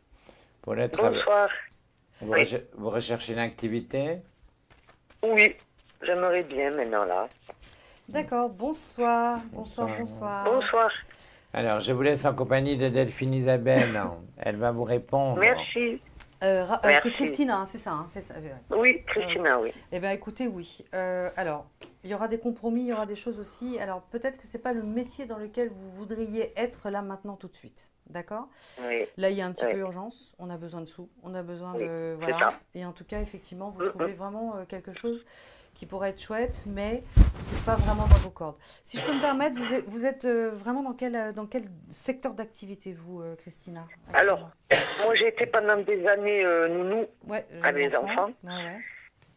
Pour le travail.
Bonsoir.
Vous,
Oui.
vous recherchez une activité?
Oui, j'aimerais bien maintenant là.
D'accord, bonsoir, bonsoir,
Bonsoir.
bonsoir.
Bonsoir.
Alors, je vous laisse en compagnie de Delphine Isabelle. Elle va vous répondre.
Merci.
C'est
Merci.
Christina, hein, c'est ça, c'est ça.
Oui, Christina, oui.
Eh bien, écoutez, oui. Alors, il y aura des compromis, il y aura des choses aussi. Alors, peut-être que ce n'est pas le métier dans lequel vous voudriez être là, maintenant, tout de suite. D'accord?
Oui.
Là, il y a un petit
Oui.
peu urgence. On a besoin de sous. On a besoin
Oui,
de...
c'est
Voilà.
ça.
Et en tout cas, effectivement, vous trouvez vraiment quelque chose qui pourrait être chouette, mais c'est pas vraiment dans vos cordes. Si je peux me permettre, vous êtes vraiment dans quel secteur d'activité, vous, Christina?
Alors, moi j'ai été pendant des années nounou
Ouais,
à mes enfants.
Ouais, ouais.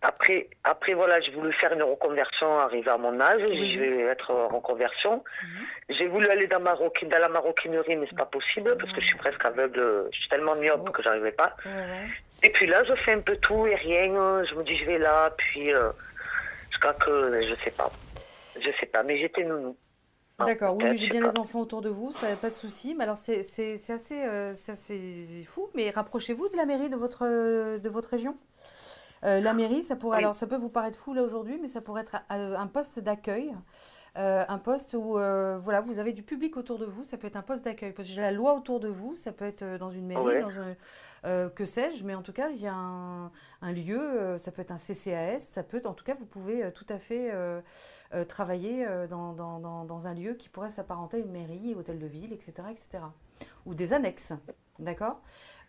Après, voilà, j'ai voulu faire une reconversion, arrivé à mon âge,
Oui.
je vais être en reconversion. J'ai voulu aller dans la maroquinerie, mais c'est pas possible parce que je suis presque aveugle, je suis tellement myope que j'arrivais pas.
Ouais, ouais.
Et puis là, je fais un peu tout et rien, je me dis je vais là, puis jusqu'à que, je sais pas, mais j'étais nounou.
D'accord, oui,
peut-être,
j'ai
je
bien
sais
les
pas.
enfants autour de vous, ça n'a pas de souci. Mais alors, c'est assez fou, mais rapprochez-vous de la mairie de votre région. La mairie, ça pourrait,
Oui.
alors ça peut vous paraître fou là aujourd'hui, mais ça pourrait être un poste d'accueil, un poste où voilà, vous avez du public autour de vous, ça peut être un poste d'accueil. Parce que j'ai la loi autour de vous, ça peut être dans une mairie,
Ouais.
dans un, que sais-je, mais en tout cas, il y a un lieu, ça peut être un CCAS, ça peut, en tout cas, vous pouvez tout à fait travailler dans un lieu qui pourrait s'apparenter à une mairie, hôtel de ville, etc., etc. Ou des annexes, d'accord?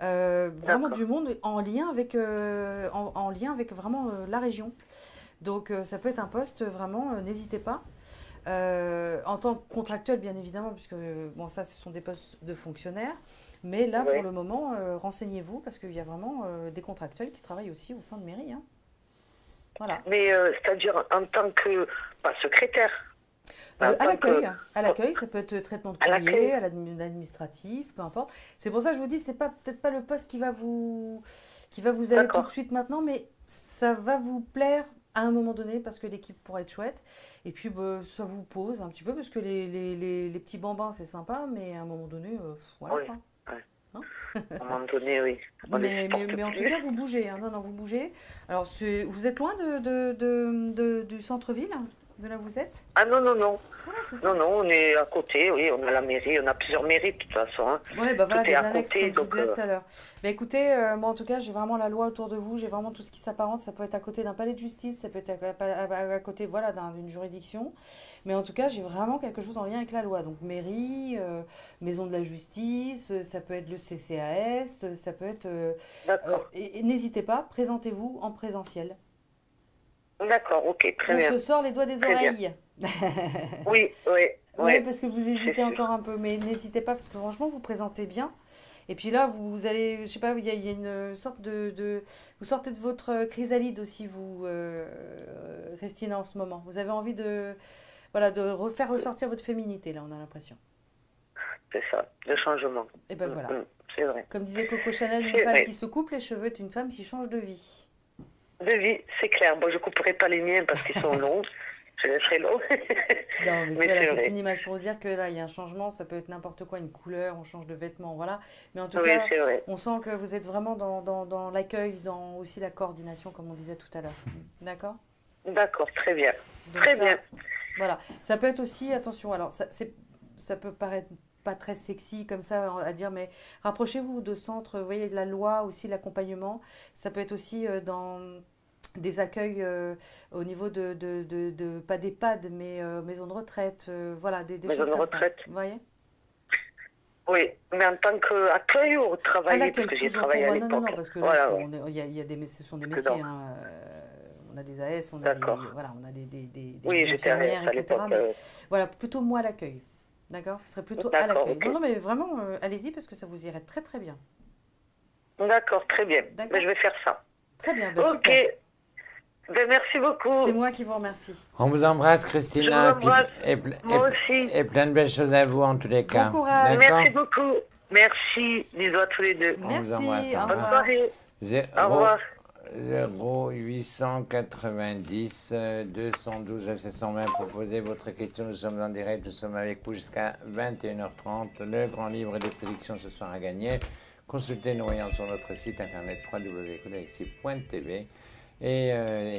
Vraiment du monde en lien avec vraiment la région. Donc ça peut être un poste vraiment, n'hésitez pas. En tant que contractuel, bien évidemment, puisque bon, ça, ce sont des postes de fonctionnaires. Mais là,
Ouais.
pour le moment, renseignez-vous, parce qu'il y a vraiment des contractuels qui travaillent aussi au sein de mairie. Hein. Voilà.
Mais c'est-à-dire en tant que, pas secrétaire. En
À
tant
l'accueil,
que-
à l'accueil, ça peut être traitement de
À
courrier,
l'accueil.
à l'administratif, peu importe. C'est pour ça que je vous dis, c'est pas peut-être pas le poste qui va vous aller tout
D'accord.
de suite maintenant, mais ça va vous plaire à un moment donné parce que l'équipe pourrait être chouette. Et puis bah, ça vous pose un petit peu parce que les petits bambins c'est sympa, mais à un moment donné, voilà.
Oui.
Quoi.
À un moment donné, oui. On les supporte
Mais en tout
plus.
cas, vous bougez. Hein. Non, non, vous bougez. Alors, vous êtes loin du centre-ville? de là où vous êtes?
Ah non, non, non.
Voilà, c'est ça.
Non, non, on est à côté, oui, on a la mairie, on a plusieurs mairies de toute façon. Hein.
Oui, bah voilà,
Tout
des
est à
annexes,
côté,
comme je vous disais
donc,
tout à l'heure. Bah écoutez, moi en tout cas, j'ai vraiment la loi autour de vous, j'ai vraiment tout ce qui s'apparente. Ça peut être à côté d'un palais de justice, ça peut être à côté, voilà, d'une juridiction. Mais en tout cas, j'ai vraiment quelque chose en lien avec la loi. Donc mairie, maison de la justice, ça peut être le CCAS, ça peut être...
D'accord.
et n'hésitez pas, présentez-vous en présentiel.
D'accord, ok, très
On
bien.
se sort les doigts des
Très bien.
oreilles.
Oui, oui.
Oui, parce que vous
c'est
hésitez
sûr.
encore un peu, mais n'hésitez pas, parce que franchement, vous présentez bien. Et puis là, vous allez, je sais pas, il y a une sorte vous sortez de votre chrysalide aussi, vous, Christina, en ce moment. Vous avez envie de, voilà, de refaire ressortir votre féminité, là, on a l'impression.
C'est ça, le changement.
Et ben voilà.
C'est vrai.
Comme disait Coco Chanel, une
C'est
femme
vrai.
qui se coupe les cheveux est une femme qui change de vie.
De vie, c'est clair. Bon, je ne couperai pas les miens parce qu'ils sont longs. Je laisserai long.
Non, mais
Mais
voilà,
c'est
c'est
vrai.
une image pour dire que là, il y a un changement, ça peut être n'importe quoi, une couleur, on change de vêtements, voilà. Mais en tout
Oui,
cas,
c'est vrai.
on sent que vous êtes vraiment dans l'accueil, dans aussi la coordination, comme on disait tout à l'heure. D'accord?
D'accord, très bien.
Donc
Très
ça,
bien.
voilà. Ça peut être aussi, attention, alors ça peut paraître pas très sexy comme ça à dire, mais rapprochez-vous de centres, vous voyez, de la loi, aussi l'accompagnement. Ça peut être aussi dans des accueils au niveau de pas d'EHPAD, mais maison de retraite, voilà, des
Maison
choses
de
comme
retraite.
ça. Vous voyez?
Oui, mais en tant qu'accueil ou
À
travailler, parce
l'accueil,
que j'ai
toujours
travaillé
pour
à
moi. Non,
l'époque.
non, parce que là,
Voilà, ouais.
il y a ce sont des
Que
métiers.
non.
Hein, on a des AS, on a des,
D'accord.
voilà, on a des
Oui, j'étais à
infirmières,
à
etc.
l'époque.
Mais voilà, plutôt moi à l'accueil. D'accord? Ce serait plutôt à
D'accord,
l'accueil.
ok.
Non, non, mais vraiment, allez-y parce que ça vous irait très, très bien.
D'accord, très bien.
D'accord.
Ben, je vais faire ça.
Très bien, ben,
Ok.
super.
Ben, merci beaucoup.
C'est moi qui vous remercie.
On vous embrasse, Christina.
Je vous embrasse,
et
moi aussi.
et plein de belles choses à vous en tous les cas.
courage.
D'accord?
Merci beaucoup. Merci. Bisous à tous les deux.
On vous
Merci,
embrasse,
au
au
Bonne
revoir.
soirée. Au revoir.
0890 212 à 720 pour poser votre question. Nous sommes en direct, nous sommes avec vous jusqu'à 21h30. Le grand livre des prédictions ce soir à gagner. Consultez nos voyants sur notre site internet www.codalexis.tv. Et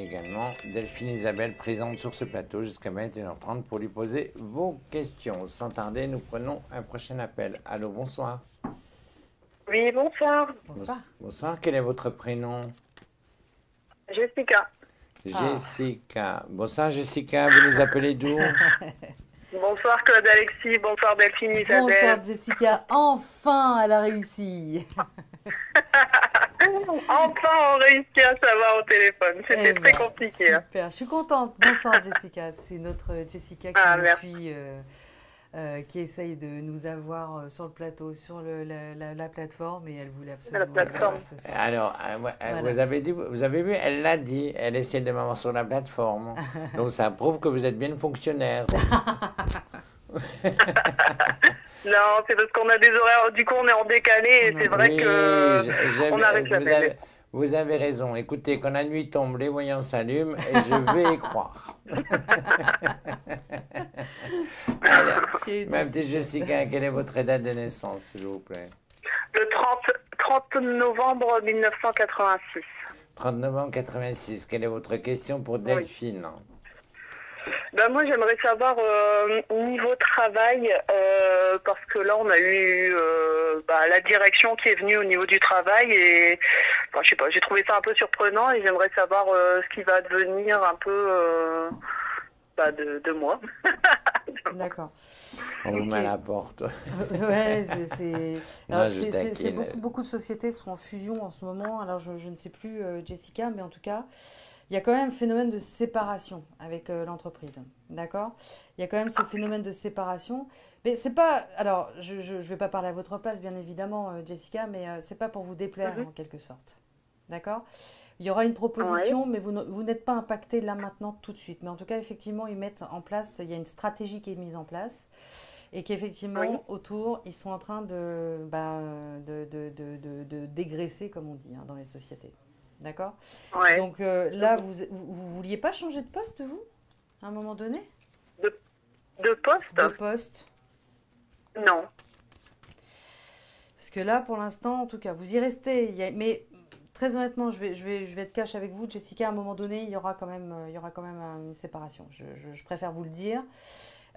également, Delphine Isabelle présente sur ce plateau jusqu'à 21h30 pour lui poser vos questions. Sans tarder, nous prenons un prochain appel. Allô, bonsoir.
Oui, bonsoir.
Bonsoir.
Bonsoir, quel est votre prénom?
Jessica.
Jessica. Bonsoir Jessica, vous nous appelez d'où?
Bonsoir Claude Alexis, bonsoir Delphine Isabelle.
Bonsoir Jessica, enfin elle a réussi.
Enfin, on réussit à savoir au téléphone. C'était
Eh
très
ben,
compliqué. Hein.
Super, je suis contente. Bonsoir Jessica, c'est notre Jessica qui nous
merci.
suit, qui essaye de nous avoir sur le plateau, sur la plateforme, et elle voulait absolument
La plateforme.
le voir ce soir.
Alors,
Voilà.
vous avez vu, elle l'a dit, elle essaie de m'avoir sur la plateforme. Donc ça prouve que vous êtes bien fonctionnaire.
Non, c'est parce qu'on a des horaires. Du coup, on est en décalé et c'est vrai
Oui,
que on n'arrive jamais.
vous avez raison. Écoutez, quand la nuit tombe, les voyants s'allument et je vais y croire. Alors, ma petite Jessica, quelle est votre date de naissance, s'il vous plaît?
Le 30 novembre 1986.
30 novembre 86. Quelle est votre question pour Delphine?
Ben moi, j'aimerais savoir niveau travail, parce que là, on a eu la direction qui est venue au niveau du travail et, enfin, je sais pas, j'ai trouvé ça un peu surprenant et j'aimerais savoir ce qui va devenir un peu de moi.
D'accord.
On vous
Ok.
met à la porte.
Ouais,
Non,
alors,
je taquine.
beaucoup de sociétés sont en fusion en ce moment. Alors, je ne sais plus, Jessica, mais en tout cas, il y a quand même un phénomène de séparation avec l'entreprise. D'accord? Il y a quand même ce phénomène de séparation. Mais c'est pas. Alors, je ne vais pas parler à votre place, bien évidemment, Jessica, mais c'est pas pour vous déplaire, en quelque sorte. D'accord? Il y aura une proposition, mais vous n'êtes pas impacté là maintenant tout de suite. Mais en tout cas, effectivement, ils mettent en place, il y a une stratégie qui est mise en place et qu'effectivement, autour, ils sont en train de dégraisser, comme on dit, hein, dans les sociétés. D'accord?
Ouais.
Donc là, vous vouliez pas changer de poste, vous, à un moment donné?
De poste?
De poste.
Non.
Parce que là, pour l'instant, en tout cas, vous y restez. Mais très honnêtement, je vais être cash avec vous, Jessica. À un moment donné, il y aura quand même une séparation. Je préfère vous le dire.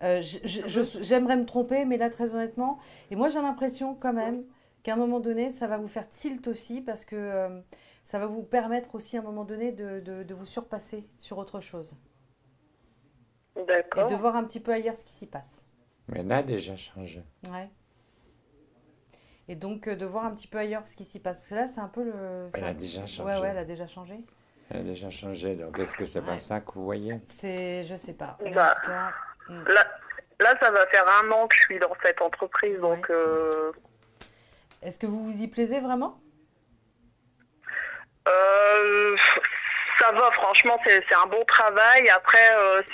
J'aimerais me tromper, mais là, très honnêtement, et moi, j'ai l'impression quand même qu'à un moment donné, ça va vous faire tilt aussi, parce que ça va vous permettre aussi, à un moment donné, de vous surpasser sur autre chose.
D'accord.
Et de voir un petit peu ailleurs ce qui s'y passe.
Mais elle a déjà changé.
Ouais. Et donc, de voir un petit peu ailleurs ce qui s'y passe. Parce que là, c'est un peu le...
Elle a déjà changé.
Ouais, elle a déjà changé.
Elle a déjà changé. Donc, est-ce que c'est pas ça que vous voyez?
Je sais pas. Mais
Bah,
en tout cas,
là, ça va faire 1 an que je suis dans cette entreprise, donc...
Est-ce que vous vous y plaisez vraiment?
Ça va, franchement, c'est un bon travail. Après,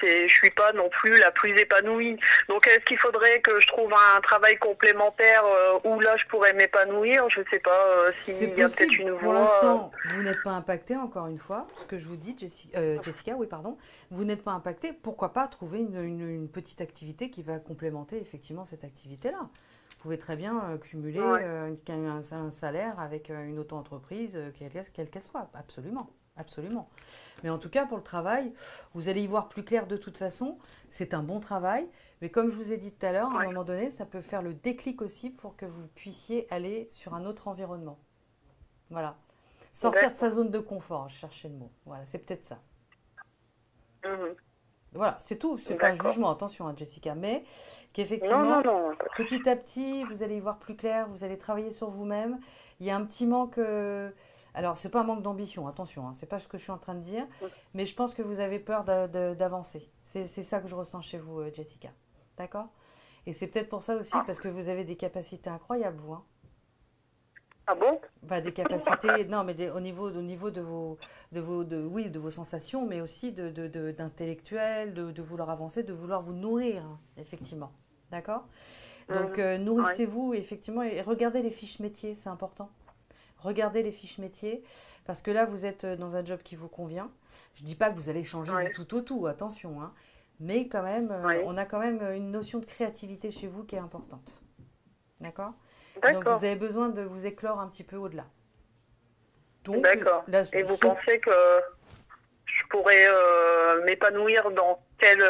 je suis pas non plus la plus épanouie. Donc, est-ce qu'il faudrait que je trouve un travail complémentaire où là, je pourrais m'épanouir? Je sais pas s'il y a peut-être une voie.
Pour l'instant, vous n'êtes pas impacté, encore une fois. Ce que je vous dis, Jessica, oui, pardon. Vous n'êtes pas impacté. Pourquoi pas trouver une petite activité qui va complémenter effectivement cette activité-là? Vous pouvez très bien cumuler un salaire avec une auto-entreprise, quelle qu'elle soit. Absolument. Absolument. Mais en tout cas, pour le travail, vous allez y voir plus clair de toute façon. C'est un bon travail. Mais comme je vous ai dit tout à l'heure, à un moment donné, ça peut faire le déclic aussi pour que vous puissiez aller sur un autre environnement. Voilà. Sortir de sa zone de confort, je cherchais le mot. Voilà, c'est peut-être ça. Voilà, c'est tout. C'est pas un jugement, attention, Jessica. Mais qu'effectivement, petit à petit, vous allez y voir plus clair, vous allez travailler sur vous-même. Il y a un petit manque... Alors, ce n'est pas un manque d'ambition, attention, ce n'est pas ce que je suis en train de dire, mais je pense que vous avez peur d'avancer. C'est ça que je ressens chez vous, Jessica. D'accord? Et c'est peut-être pour ça aussi, parce que vous avez des capacités incroyables, vous.
Ah bon?
Des capacités, non, mais au niveau de vos sensations, mais aussi d'intellectuel, de vouloir avancer, de vouloir vous nourrir, effectivement. D'accord? Donc, nourrissez-vous, effectivement, et regardez les fiches métiers, c'est important. Regardez les fiches métiers, parce que là, vous êtes dans un job qui vous convient. Je ne dis pas que vous allez changer du tout au tout, attention. Hein. Mais quand même, on a quand même une notion de créativité chez vous qui est importante. D'accord? Donc, vous avez besoin de vous éclore un petit peu au-delà.
D'accord. Et vous pensez que je pourrais m'épanouir dans quel...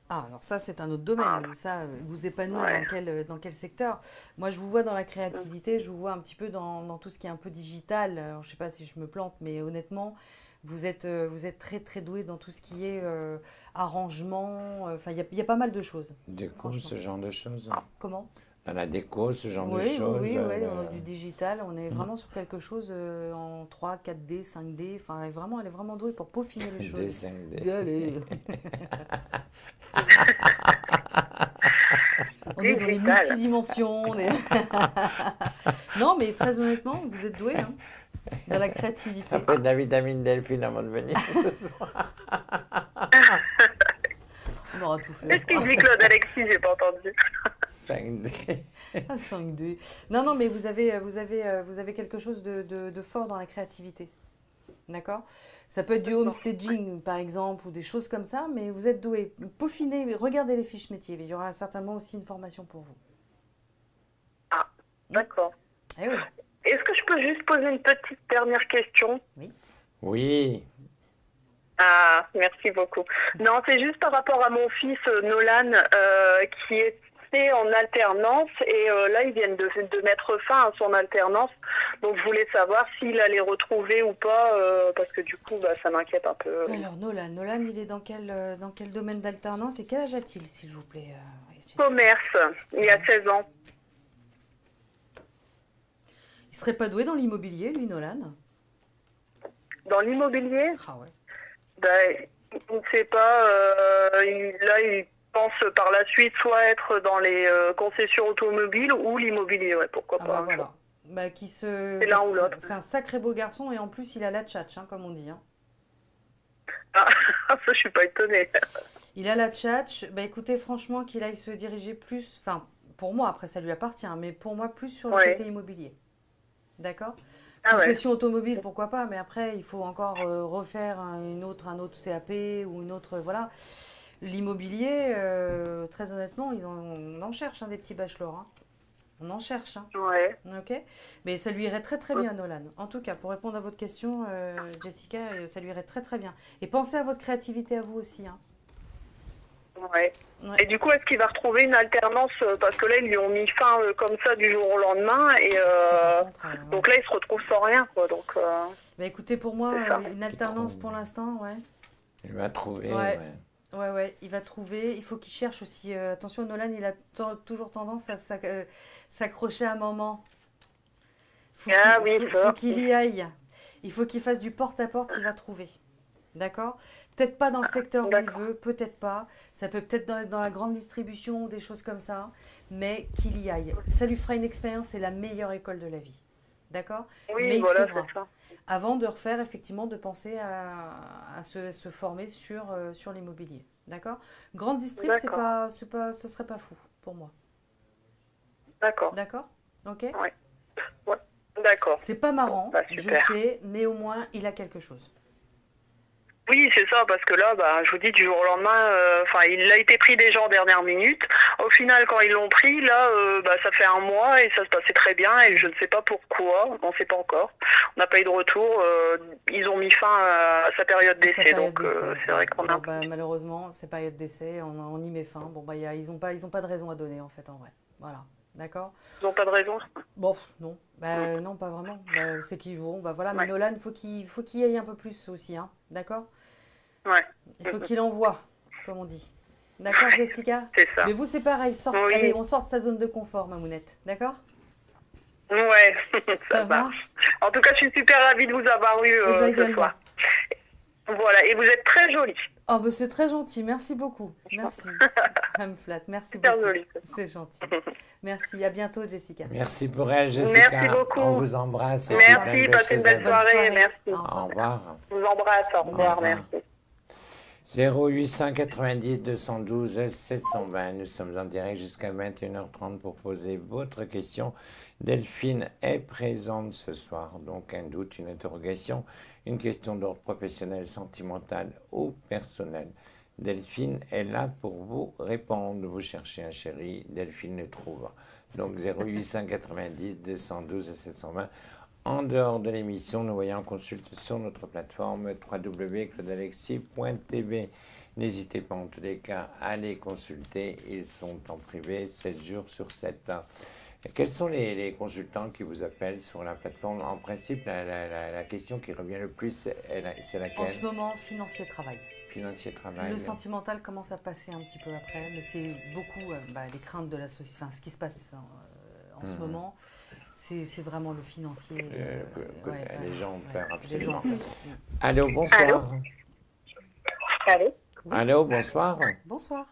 alors ça, c'est un autre domaine. Ça, vous épanouir dans quel secteur? Moi, je vous vois dans la créativité, je vous vois un petit peu dans tout ce qui est un peu digital. Alors, je ne sais pas si je me plante, mais honnêtement, vous êtes très, très doué dans tout ce qui est arrangement. Enfin, il y a pas mal de choses.
Déco, ce genre de choses.
Comment?
Dans la déco, ce genre de choses.
Oui, du digital. On est vraiment sur quelque chose en 3, 4D, 5D. Enfin, elle est vraiment douée pour peaufiner les choses.
Des 5D.
Allez. On est dans les multidimensions. Non, mais très honnêtement, vous êtes doué dans la créativité.
Après de la vitamine Delphine avant de venir ce soir.
On aura tout fait.
Qu'est-ce qu'il dit, Claude Alexis? J'ai pas entendu.
5D.
5D. Non, mais vous avez quelque chose de fort dans la créativité. D'accord? Ça peut être du homestaging, par exemple, ou des choses comme ça, mais vous êtes doué. Peaufinez, regardez les fiches métiers. Il y aura certainement aussi une formation pour vous.
Ah, d'accord.
Eh oui.
Est-ce que je peux juste poser une petite dernière question?
Oui.
Oui.
Ah, merci beaucoup. Non, c'est juste par rapport à mon fils Nolan qui était en alternance et là, ils viennent de mettre fin à son alternance. Donc, je voulais savoir s'il allait retrouver ou pas parce que du coup, ça m'inquiète un peu.
Alors, Nolan, il est dans quel domaine d'alternance et quel âge a-t-il, s'il vous plaît?
Commerce, il a 16 ans.
Il serait pas doué dans l'immobilier, lui, Nolan?
Dans l'immobilier?
Ah ouais.
Il ne sait pas. Il pense par la suite soit être dans les concessions automobiles ou l'immobilier. Ouais, pourquoi pas.
Voilà.
C'est l'un ou l'autre.
C'est un sacré beau garçon et en plus, il a la tchatch, comme on dit.
Ah, ça, je suis pas étonnée.
Il a la tchatch. Écoutez, franchement, qu'il aille se diriger plus. Enfin, pour moi, après, ça lui appartient, mais pour moi, plus sur le côté immobilier. D'accord? Concession automobile, pourquoi pas, mais après, il faut encore refaire un autre CAP ou une autre, voilà. L'immobilier, très honnêtement, on en cherche des petits bachelors. On en cherche. Hein.
Ouais.
Ok. Mais ça lui irait très très bien, Nolan. En tout cas, pour répondre à votre question, Jessica, ça lui irait très très bien. Et pensez à votre créativité à vous aussi. Hein.
Ouais. Et du coup, est-ce qu'il va retrouver une alternance parce que là, ils lui ont mis fin comme ça du jour au lendemain et donc là, il se retrouve sans rien, quoi. Donc.
Bah écoutez, pour moi, une alternance pour l'instant, ouais.
Il va trouver.
Ouais, il va trouver. Il faut qu'il cherche aussi. Attention, Nolan, il a toujours tendance à s'accrocher à un moment. Faut qu'il y aille. Il faut qu'il fasse du porte-à-porte, il va trouver. D'accord? Peut-être pas dans le secteur où il veut, peut-être pas. Ça peut peut-être dans la grande distribution ou des choses comme ça. Mais qu'il y aille. Ça lui fera une expérience, c'est la meilleure école de la vie. D'accord?
Oui,
mais
voilà, c'est ça.
Avant de refaire, effectivement, de penser à se former sur l'immobilier. D'accord? Grande distrib, ce serait pas fou pour moi.
D'accord.
D'accord? Ok?
Ouais. D'accord.
C'est pas marrant,
bah,
je sais, mais au moins, il a quelque chose.
Oui, c'est ça, parce que là, je vous dis, du jour au lendemain, il a été pris déjà en dernière minute. Au final, quand ils l'ont pris, là, ça fait un mois et ça se passait très bien et je ne sais pas pourquoi, on ne sait pas encore. On n'a pas eu de retour. Ils ont mis fin à sa période d'essai, donc c'est vrai qu'on a...
malheureusement, c'est période d'essai, on y met fin. Bon, ils ont pas de raison à donner, en fait, en vrai. Voilà. D'accord?
Ils n'ont pas de raison?
Bon, non. Non, pas vraiment. C'est qu'ils vont. Voilà, mais Nolan, faut qu'il y aille un peu plus aussi, hein. D'accord?
Ouais.
Il faut qu'il envoie, comme on dit. D'accord, Jessica?
C'est ça.
Mais vous, c'est pareil.
Oui.
Allez, on sort de sa zone de confort, Mamounette. D'accord?
Ouais,
ça marche.
En tout cas, je suis super ravie de vous avoir eu ce soir. Voilà, et vous êtes très jolie.
Oh, c'est très gentil, merci beaucoup. Merci, ça me flatte, merci
super
beaucoup.
Jolie.
C'est gentil. Merci, à bientôt, Jessica.
Merci pour elle, Jessica.
Merci beaucoup.
On vous embrasse.
Merci, passez une belle soirée. Merci.
Au revoir.
Je vous embrasse, au revoir, merci.
0890 212 720. Nous sommes en direct jusqu'à 21h30 pour poser votre question. Delphine est présente ce soir, donc un doute, une interrogation, une question d'ordre professionnel, sentimental ou personnel. Delphine est là pour vous répondre. Vous cherchez un chéri, Delphine le trouve. Donc 0890 212 720. En dehors de l'émission, nous voyons en consulte sur notre plateforme www.claudealexis.tv. N'hésitez pas en tous les cas à les consulter. Ils sont en privé 7 jours sur 7. Quels sont les consultants qui vous appellent sur la plateforme? En principe, la question qui revient le plus, c'est laquelle?
En ce moment, financier travail.
Financier travail.
Le sentimental commence à passer un petit peu après, mais c'est beaucoup les craintes de la société, enfin ce qui se passe en ce moment. C'est vraiment le financier.
Les gens ont peur, absolument.
Gens.
Allô, bonsoir.
Allô.
Oui.
Allô, bonsoir.
Bonsoir.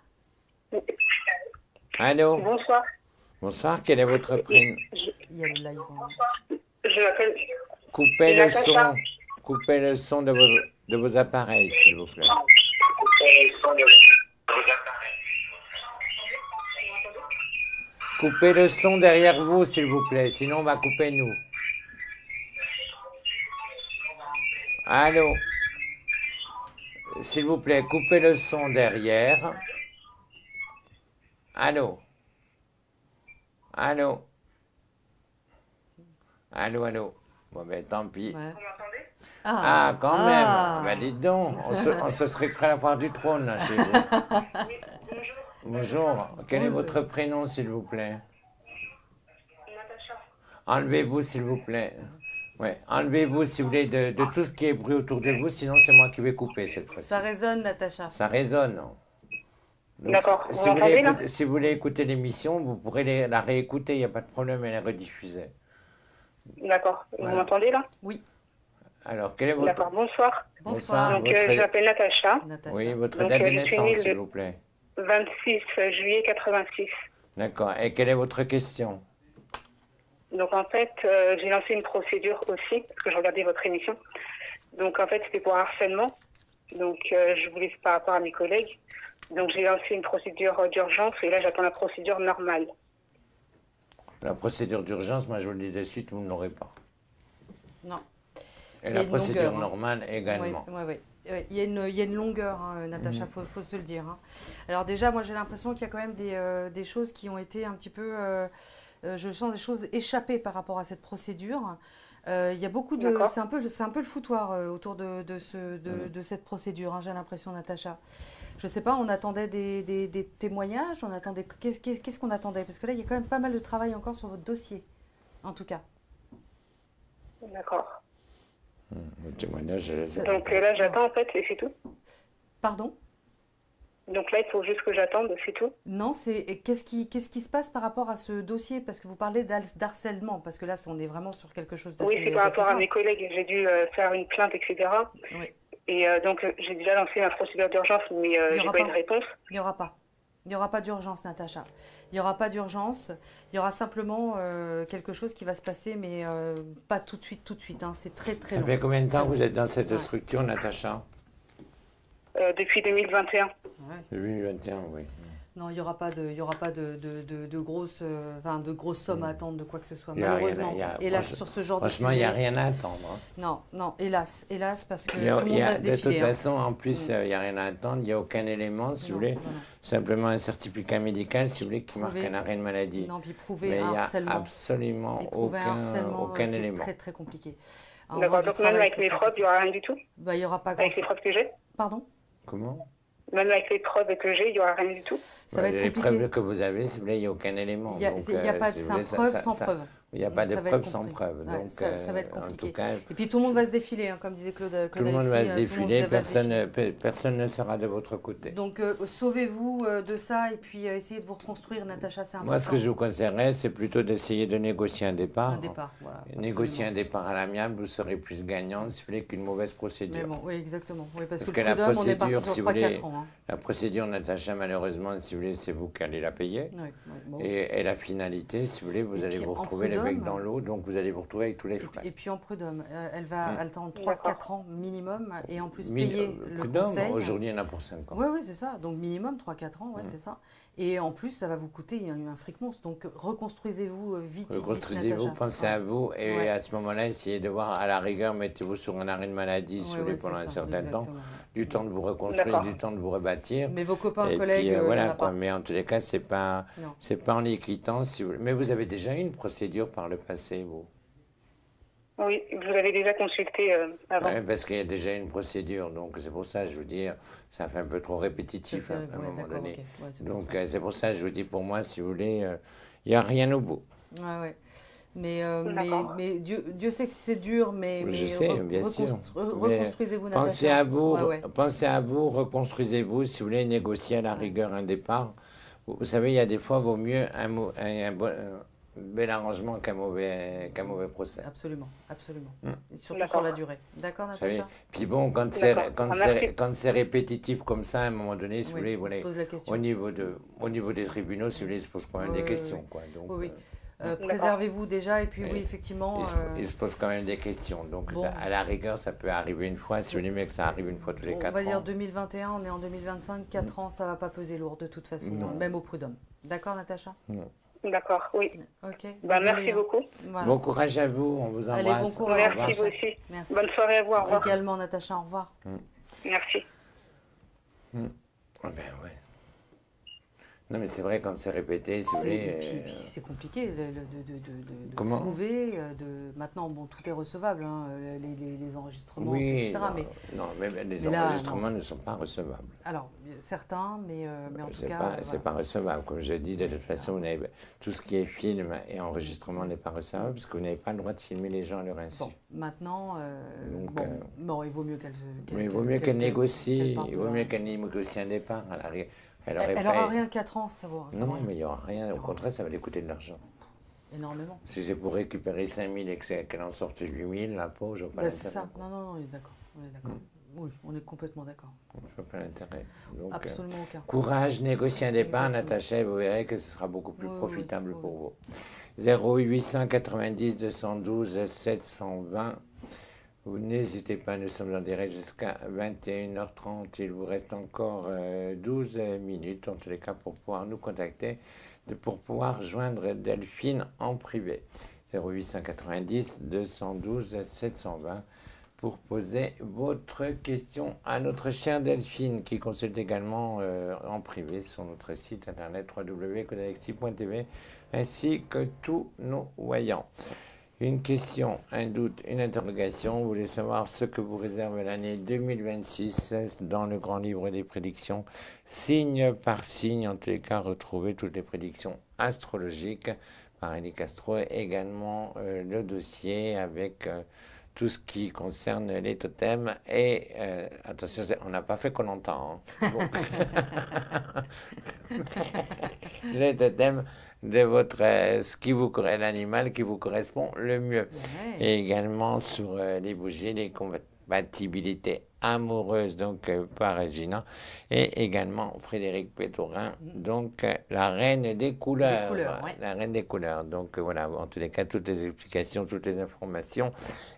Allô.
Bonsoir.
Bonsoir, quel est votre prénom?
Il y a le live.
Je m'appelle...
Coupez le son. Coupez le son de vos appareils, s'il vous plaît. Coupez le son derrière vous, s'il vous plaît, sinon on va couper nous. Allô? S'il vous plaît, coupez le son derrière. Allô? Allô? Allô, allô? Bon, ben tant pis.
Ouais.
Ah, quand même. Ben dites donc, on se serait cru à la part du trône, là, chez vous. Bonjour. Quel est votre prénom, s'il vous plaît?
Natacha.
Enlevez-vous, s'il vous plaît. Ouais, enlevez-vous, si vous voulez, de tout ce qui est bruit autour de vous, sinon c'est moi qui vais couper cette fois-ci.
Ça résonne, Natacha.
Ça résonne.
D'accord.
Si vous voulez écouter l'émission, vous pourrez la réécouter, il n'y a pas de problème, elle est rediffusée.
D'accord.
Voilà.
Vous m'entendez là?
Oui.
Alors, quel est votre...
D'accord, bonsoir.
Bonsoir.
Donc, je m'appelle Natacha.
Oui, votre date de naissance, s'il vous plaît.
26 juillet 86.
D'accord. Et quelle est votre question?
Donc, en fait, j'ai lancé une procédure aussi, parce que je regardais votre émission. Donc, en fait, c'était pour harcèlement. Donc, je voulais par rapport à mes collègues. Donc, j'ai lancé une procédure d'urgence et là, j'attends la procédure normale.
La procédure d'urgence, moi, je vous le dis de suite, vous ne l'aurez pas.
Non.
Et la procédure normale également.
Oui. Il y a une longueur, hein, Natacha, faut se le dire. Hein. Alors déjà, moi j'ai l'impression qu'il y a quand même des choses qui ont été un petit peu je sens des choses échapper par rapport à cette procédure. Il y a beaucoup de... C'est un peu le foutoir autour de cette procédure, hein, j'ai l'impression, Natacha. Je ne sais pas, on attendait des témoignages, on attendait... Qu'est-ce qu'on attendait? Parce que là, il y a quand même pas mal de travail encore sur votre dossier, en tout cas.
D'accord.
Le témoignage...
Donc là, j'attends en fait, et c'est tout.
Pardon?
Donc là, il faut juste que j'attende, c'est tout?
Non, c'est qu'est-ce qui se passe par rapport à ce dossier? Parce que vous parlez d'harcèlement, parce que là, on est vraiment sur quelque chose d'assez...
Oui, c'est par rapport à mes collègues. J'ai dû faire une plainte, etc.
Oui.
Et donc, j'ai déjà lancé ma procédure d'urgence, mais j'ai pas eu de réponse.
Il n'y aura pas. Il n'y aura pas d'urgence, Natacha. Il n'y aura pas d'urgence. Il y aura simplement quelque chose qui va se passer, mais pas tout de suite. Hein. C'est très, très long.
Ça fait combien de temps que vous êtes dans cette structure, Natacha?
Depuis 2021.
Ouais.
2021, oui.
Non, il n'y aura pas de grosses sommes à attendre de quoi que ce soit,
Il y a
malheureusement.
rien,
hélas, sur ce genre de sujet.
Franchement, il n'y a rien à attendre. Hein.
Non, hélas, parce que tout le monde va se défiler.
De toute façon, en plus, il n'y a rien à attendre. Il n'y a aucun élément, si vous voulez. Non. Simplement un certificat médical, si vous voulez, qui marque un arrêt de maladie.
Non, puis prouver un harcèlement.
Mais il n'y a absolument aucun élément.
C'est très, très compliqué.
D'accord, donc même avec les preuves, il n'y aura rien du tout?
Il n'y aura pas grand-chose.
Avec les preuves que j'ai?
Pardon?
Comment?
Même avec les preuves que j'ai, il n'y aura rien du tout?
Ça va être compliqué.
Les preuves que vous avez, si vous voulez, il n'y a aucun élément.
Il n'y a pas de preuve sans preuve.
Il n'y a pas de preuve sans preuve.
Ouais,
donc,
ça va être compliqué.
En tout cas,
et puis tout le monde va se défiler, hein, comme disait Claude
tout le monde va se défiler, personne ne sera de votre côté.
Donc sauvez-vous de ça et puis essayez de vous reconstruire, Natacha, c'est important.
Moi, ce que je vous conseillerais, c'est plutôt d'essayer de négocier un départ.
Un départ, voilà.
Négocier un départ à l'amiable, vous serez plus gagnant, si vous voulez, qu'une mauvaise procédure.
Mais bon, oui, exactement. Oui, parce que
la
le prud'homme, on est
procédure,
parti sur
si vous voulez,
3-4 ans. Hein.
La procédure, Natacha, malheureusement, si vous voulez, c'est vous qui allez la payer.
Oui, bon.
Et la finalité, si vous voulez, vous allez vous retrouver le bec dans l'eau, donc vous allez vous retrouver avec tous les frais.
Et puis en prud'homme, elle attend 3-4 ans minimum, et en plus payer le conseil.
Aujourd'hui, il y en a pour 5 ans.
Oui, c'est ça. Donc minimum 3-4 ans, c'est ça. Et en plus, ça va vous coûter un fric monstre. Donc reconstruisez-vous vite.
Reconstruisez-vous, pensez à vous, et à ce moment-là, essayez de voir, à la rigueur, mettez-vous sur un arrêt de maladie, si vous voulez, pendant un certain temps. Du temps de vous reconstruire, du temps de vous rebâtir.
Mais vos copains, collègues,
voilà, quoi. Mais en tous les cas, c'est pas en les quittant. Si vous... Mais vous avez déjà eu une procédure par le passé, vous?
Oui, vous avez déjà consulté avant.
Oui, parce qu'il y a déjà une procédure, donc c'est pour ça que je vous dis, ça fait un peu trop répétitif à un moment donné. Okay. Ouais, donc c'est pour ça que je vous dis, pour moi, si vous voulez, il n'y a rien au bout.
Ouais. Mais Dieu sait que c'est dur, mais
je sais, bien sûr.
Reconstruisez-vous, Natacha.
Pensez à vous, reconstruisez-vous, si vous voulez négocier à la rigueur un départ. Vous savez, il y a des fois, vaut mieux un bel arrangement qu'un mauvais procès.
Absolument. Et surtout sur la durée. D'accord, Natacha?
Puis bon, quand c'est répétitif comme ça, à un moment donné, si vous voulez, au niveau des tribunaux, si vous voulez, il se pose quand même des questions. Quoi. Donc,
oui. Préservez-vous déjà, et puis oui, effectivement...
Il se pose quand même des questions. Donc, à la rigueur, ça peut arriver une fois, si vous voulez, mais que ça arrive une fois tous les 4 ans.
On va dire 2021, on est en 2025, 4 ans, ça ne va pas peser lourd de toute façon, même au prud'homme. D'accord, Natacha?
D'accord, oui.
Ok.
Merci beaucoup.
Voilà. Bon courage à vous, on vous embrasse.
Allez, bon courage.
Merci vous aussi. Merci. Bonne soirée à vous, au revoir.
Également, Natacha, au revoir.
Merci.
Ben ouais. Non, mais c'est vrai, quand c'est répété, si vous voulez...
Et puis c'est compliqué de prouver. Maintenant, bon, tout est recevable, hein, les enregistrements, etc.
Non, mais les enregistrements ne sont pas recevables.
Alors, certains, mais en tout cas...
C'est pas recevable. Comme je dis, de toute façon, tout ce qui est film et enregistrement n'est pas recevable, parce que vous n'avez pas le droit de filmer les gens à leur insu.
Bon, maintenant, il vaut mieux qu'elle...
Mais il vaut mieux qu'elle négocie, il vaut mieux qu'elle négocie un départ à l'arrière.
Elle n'aura rien 4 ans, ça vaut.
Non, mais il n'y aura rien. Au contraire, ça va lui coûter de l'argent.
Énormément.
Si c'est pour récupérer 5 000 et qu'elle en sorte 8 000, la pauvre, je vois pas l'intérêt.
C'est ça. Non, on est d'accord. Oui, on est complètement d'accord.
Je vois pas l'intérêt.
Absolument aucun.
Courage, négociez un départ, Natacha, et vous verrez que ce sera beaucoup plus profitable pour vous. 0890 212 720. Vous n'hésitez pas, nous sommes en direct jusqu'à 21h30. Il vous reste encore 12 minutes, en tous les cas, pour pouvoir nous contacter, pour pouvoir joindre Delphine en privé. 0890 212 720 pour poser votre question à notre chère Delphine, qui consulte également en privé sur notre site internet www.codalexi.tv, ainsi que tous nos voyants. Une question, un doute, une interrogation, vous voulez savoir ce que vous réserve l'année 2026 dans le grand livre des prédictions, signe par signe, en tous les cas, retrouver toutes les prédictions astrologiques par Elie Castro, et également le dossier avec tout ce qui concerne les totems. Et attention, on n'a pas fait qu'on entend. Hein. Les totems de votre l'animal qui vous correspond le mieux. Ouais. Et également sur les bougies, les compatibilités amoureuses, donc par Regina, et également Frédéric Pétorin, donc la reine des couleurs. Ouais. La reine des couleurs. Donc voilà, en tous les cas, toutes les explications, toutes les informations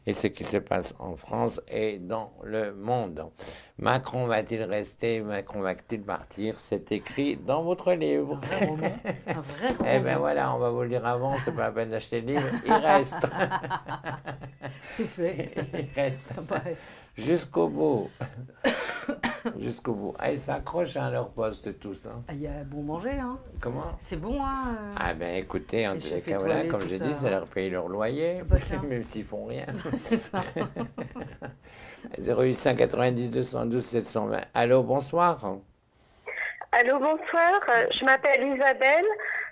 et ce qui se passe en France et dans le monde. Macron va-t-il rester, Macron va-t-il partir? C'est écrit dans votre livre.
Un vrai roman. Un vrai roman.
Eh bien voilà, on va vous le dire avant, c'est pas la peine d'acheter le livre, il reste.
C'est fait.
Il reste. Jusqu'au bout. Jusqu'au bout. Ah, ils s'accrochent à leur poste tous. Hein.
Ah, il y a bon manger. Hein.
Comment?
C'est bon. Hein.
Ah ben écoutez, en tous les cas, voilà, comme j'ai dit, ça leur paye leur loyer, bah, même s'ils font rien.
C'est ça.
0890 212 720. Allô, bonsoir.
Allô, bonsoir. Je m'appelle Isabelle.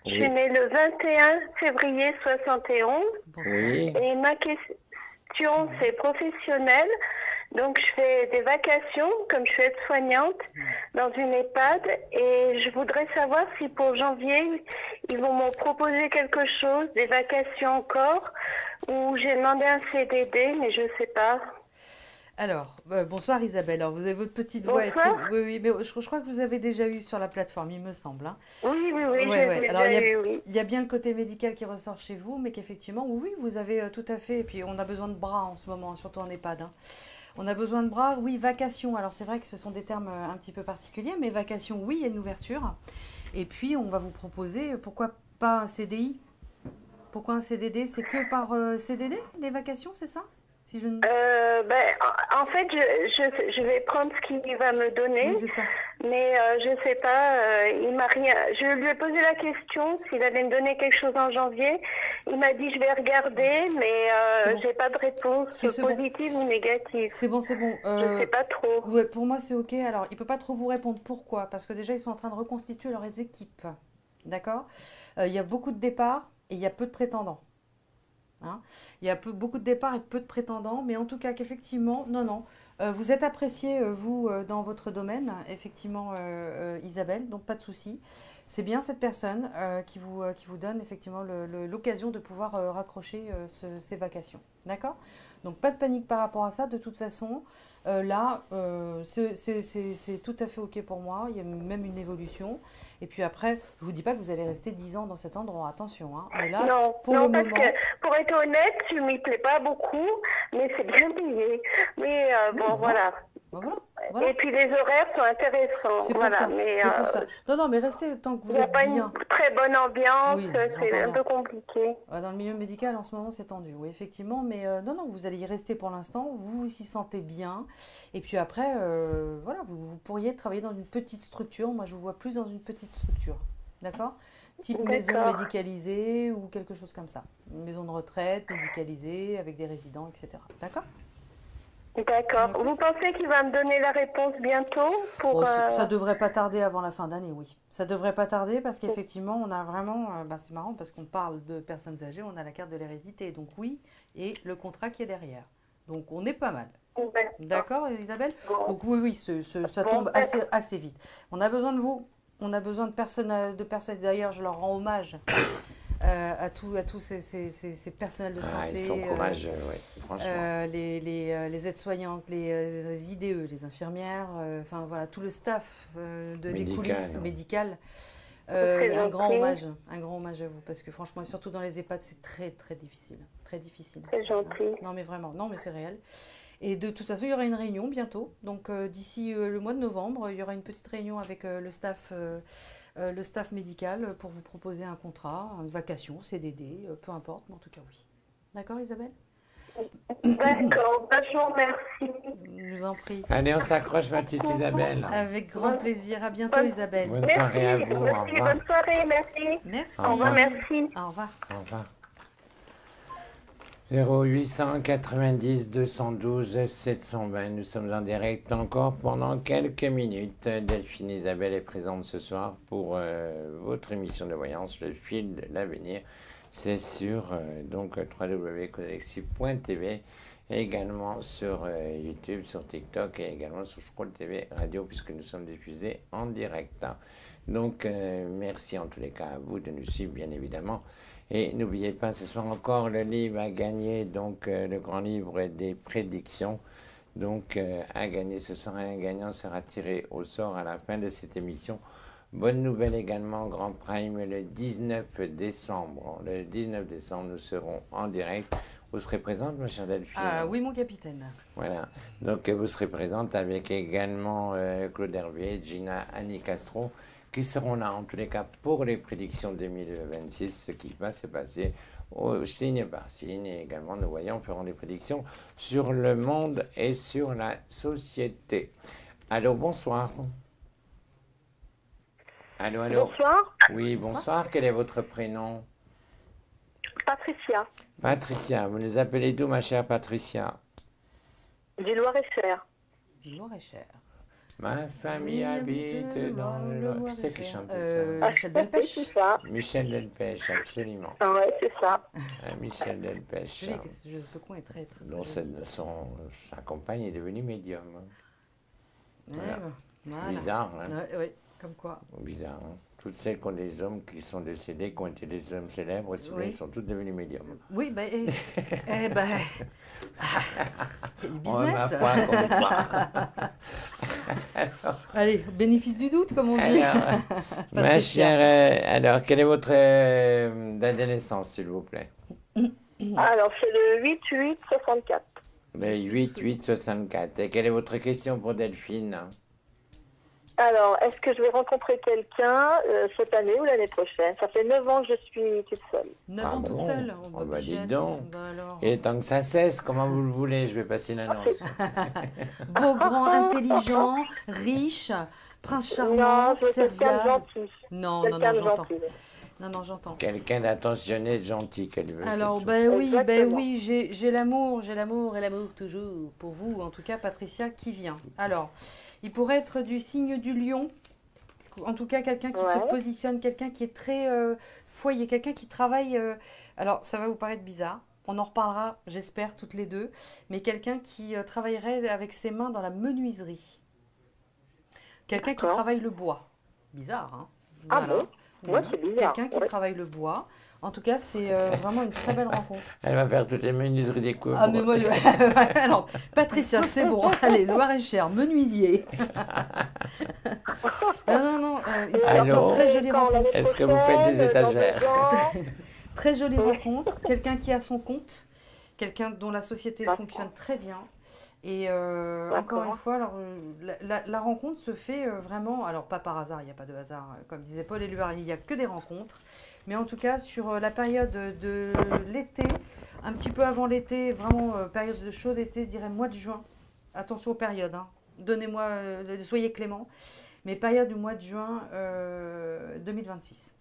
Oui. Je suis née le 21 février 71.
Oui.
Et ma question, c'est professionnelle. Donc, je fais des vacations, comme je suis aide-soignante, dans une EHPAD. Et je voudrais savoir si pour janvier, ils vont me proposer quelque chose, des vacations encore, ou j'ai demandé un CDD, mais je ne sais pas.
Alors, bonsoir Isabelle. Alors, vous avez votre petite voix. Oui, oui, mais je crois que vous avez déjà eu sur la plateforme, il me semble. Hein.
Oui,
ouais. Alors, il y a bien le côté médical qui ressort chez vous, mais qu'effectivement, oui, vous avez tout à fait. Et puis, on a besoin de bras en ce moment, surtout en EHPAD. Hein. On a besoin de bras, oui, vacations. Alors, c'est vrai que ce sont des termes un petit peu particuliers, mais vacations, oui, il y a une ouverture. Et puis, on va vous proposer, pourquoi pas un CDI? Pourquoi un CDD? C'est que par CDD, les vacations, c'est ça? Si je ne...
en fait, je vais prendre ce qu'il va me donner,
oui, c'est ça.
Mais je sais pas, il m'a rien. Je lui ai posé la question s'il allait me donner quelque chose en janvier. Il m'a dit je vais regarder, mais j'ai pas de réponse positive ou négative.
C'est bon, c'est bon.
Je sais pas trop.
Ouais, pour moi c'est ok. Alors il peut pas trop vous répondre. Pourquoi? Parce que déjà ils sont en train de reconstituer leurs équipes. D'accord. Il y a beaucoup de départs et il y a peu de prétendants. Hein, il y a beaucoup de départs et peu de prétendants, mais en tout cas qu'effectivement, non, vous êtes apprécié, vous, dans votre domaine, effectivement, Isabelle, donc pas de souci. C'est bien cette personne qui vous donne effectivement l'occasion de pouvoir raccrocher ces vacations. D'accord? Donc pas de panique par rapport à ça, de toute façon. Là, c'est tout à fait ok pour moi, il y a même une évolution. Et puis après, je vous dis pas que vous allez rester 10 ans dans cet endroit, attention. Hein. Mais là,
non,
pour
non
le
parce
moment...
que pour être honnête, je ne m'y plais pas beaucoup, mais c'est bien payé. Mais bon, voilà.
Voilà.
Et puis les horaires sont intéressants.
C'est pour ça. C'est pour ça. Non, mais restez tant que vous êtes bien. Il n'y a pas
une très bonne ambiance,
oui,
c'est un peu compliqué.
Dans le milieu médical, en ce moment, c'est tendu, oui, effectivement. Mais non, vous allez y rester pour l'instant. Vous vous y sentez bien. Et puis après, voilà, vous pourriez travailler dans une petite structure. Moi, je vous vois plus dans une petite structure. D'accord ? Type maison médicalisée ou quelque chose comme ça. Une maison de retraite médicalisée avec des résidents, etc. D'accord ?
D'accord. Vous pensez qu'il va me donner la réponse bientôt pour,
ça devrait pas tarder avant la fin d'année, oui. Ça devrait pas tarder parce qu'effectivement, on a vraiment... c'est marrant parce qu'on parle de personnes âgées, on a la carte de l'hérédité. Donc oui, et le contrat qui est derrière. Donc on est pas mal. D'accord, Isabelle? Donc oui, ça tombe assez vite. On a besoin de vous. On a besoin de personnes. D'ailleurs, je leur rends hommage. À tous ces personnels de santé,
ils sont courageux, oui, franchement.
Les aides-soignantes, les IDE, les infirmières, enfin voilà, tout le staff des coulisses médicales. Un grand hommage à vous, parce que franchement, surtout dans les EHPAD, c'est très très difficile.
C'est gentil.
Non mais vraiment, non mais c'est réel. Et de toute façon, il y aura une réunion bientôt. Donc d'ici le mois de novembre, il y aura une petite réunion avec le staff médical pour vous proposer un contrat, une vacation, CDD, peu importe, mais en tout cas oui. D'accord Isabelle?
D'accord, je vous remercie.
Je vous en prie.
Allez, on s'accroche, ma petite Isabelle.
Avec grand plaisir. À bientôt, Isabelle.
Bonne soirée à vous. Au
Merci,
revoir.
bonne soirée, merci.
Merci.
Au revoir.
Merci.
Au revoir.
Au revoir. 0890 212 720. Nous sommes en direct encore pendant quelques minutes. Delphine Isabelle est présente ce soir pour votre émission de voyance, le fil de l'avenir. C'est sur donc www.codexi.tv et également sur YouTube, sur TikTok et également sur Scroll TV Radio puisque nous sommes diffusés en direct. Donc merci en tous les cas à vous de nous suivre bien évidemment. Et n'oubliez pas, ce soir encore, le livre à gagner, donc le grand livre des prédictions. Donc à gagner ce soir, un gagnant sera tiré au sort à la fin de cette émission. Bonne nouvelle également, Grand Prime, le 19 décembre. Le 19 décembre, nous serons en direct. Vous serez présente, ma chère Delphine?
Oui, mon capitaine.
Voilà. Donc vous serez présente avec également Claude Hervier, Gina, Annie Castro, qui seront là en tous les cas pour les prédictions 2026, ce qui va se passer au signe par signe. Et également, nous voyons, ferons des prédictions sur le monde et sur la société. Allô, bonsoir. Allô, allô.
Bonsoir.
Oui, bonsoir. Quel est votre prénom?
Patricia,
Patricia. Vous nous appelez d'où, ma chère Patricia?
du Loir-et-Cher.
Du Loir-et-Cher.
Ma famille habite dans le Loir. Qui c'est qui chante ça?
Michel Delpech.
C'est ça.
Michel Delpech, absolument.
Ouais, c'est ça.
Michel Delpech.
Ce coin est très, très
dont sa compagne est devenue médium. Voilà.
Voilà.
Bizarre, hein?
Oui, comme quoi.
Bizarre, hein? Toutes celles qui ont des hommes qui sont décédés, qui ont été des hommes célèbres, souvent, ils sont toutes devenus médiums.
Oui, ben, business. Allez, bénéfice du doute, comme on dit.
Alors, ma chère, alors, quelle est votre date de naissance, s'il vous plaît?
Alors, c'est le 8-8-64.
Le 8-8-64. Et quelle est votre question pour Delphine?
Alors, est-ce que je vais rencontrer quelqu'un cette année ou l'année prochaine? Ça fait 9 ans que je suis toute seule.
9 ans toute seule?
Oh, bah, dis donc. Et tant que ça cesse, comment vous le voulez? Je vais passer l'annonce.
Beau, grand, intelligent, riche, prince charmant, serviable.
Gentil.
Non, j'entends.
Quelqu'un d'attentionné, de gentil qu'elle veut.
Alors, oui, j'ai l'amour et l'amour toujours. Pour vous, en tout cas, Patricia, qui vient. Alors, il pourrait être du signe du lion. En tout cas, quelqu'un qui se positionne, quelqu'un qui est très foyer, quelqu'un qui travaille... alors, ça va vous paraître bizarre. On en reparlera, j'espère, toutes les deux. Mais quelqu'un qui travaillerait avec ses mains dans la menuiserie. Quelqu'un qui travaille le bois. Bizarre, hein?
Ah bon? Ouais, c'est bizarre.
Quelqu'un qui travaille le bois. En tout cas, c'est vraiment une très belle rencontre.
Elle va faire toutes les menuiseries des coups.
Ah, mais moi, alors, Patricia, c'est bon. Allez, Loir-et-Cher, menuisier. non.
Allô?
Très jolie rencontre.
Est-ce que vous faites des étagères?
Très jolie rencontre. Quelqu'un qui a son compte. Quelqu'un dont la société fonctionne très bien. Et encore une fois, alors, la rencontre se fait vraiment, alors pas par hasard, il n'y a pas de hasard, comme disait Paul Éluard, il n'y a que des rencontres. Mais en tout cas, sur la période de l'été, un petit peu avant l'été, vraiment période de chaud d'été, je dirais mois de juin. Attention aux périodes, hein. Donnez-moi, soyez clément. Mais période du mois de juin 2026.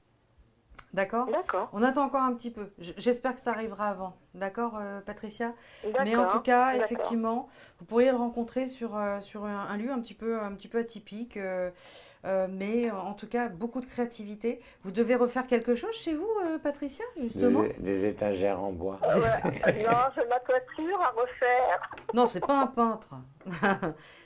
D'accord?
D'accord.
On attend encore un petit peu. J'espère que ça arrivera avant. D'accord, Patricia? Mais en tout cas, effectivement, vous pourriez le rencontrer sur un lieu un petit peu atypique. Mais en tout cas, beaucoup de créativité. Vous devez refaire quelque chose chez vous, Patricia, justement?
Des étagères en bois.
Non, j'ai ma toiture à refaire.
Non, c'est pas un peintre.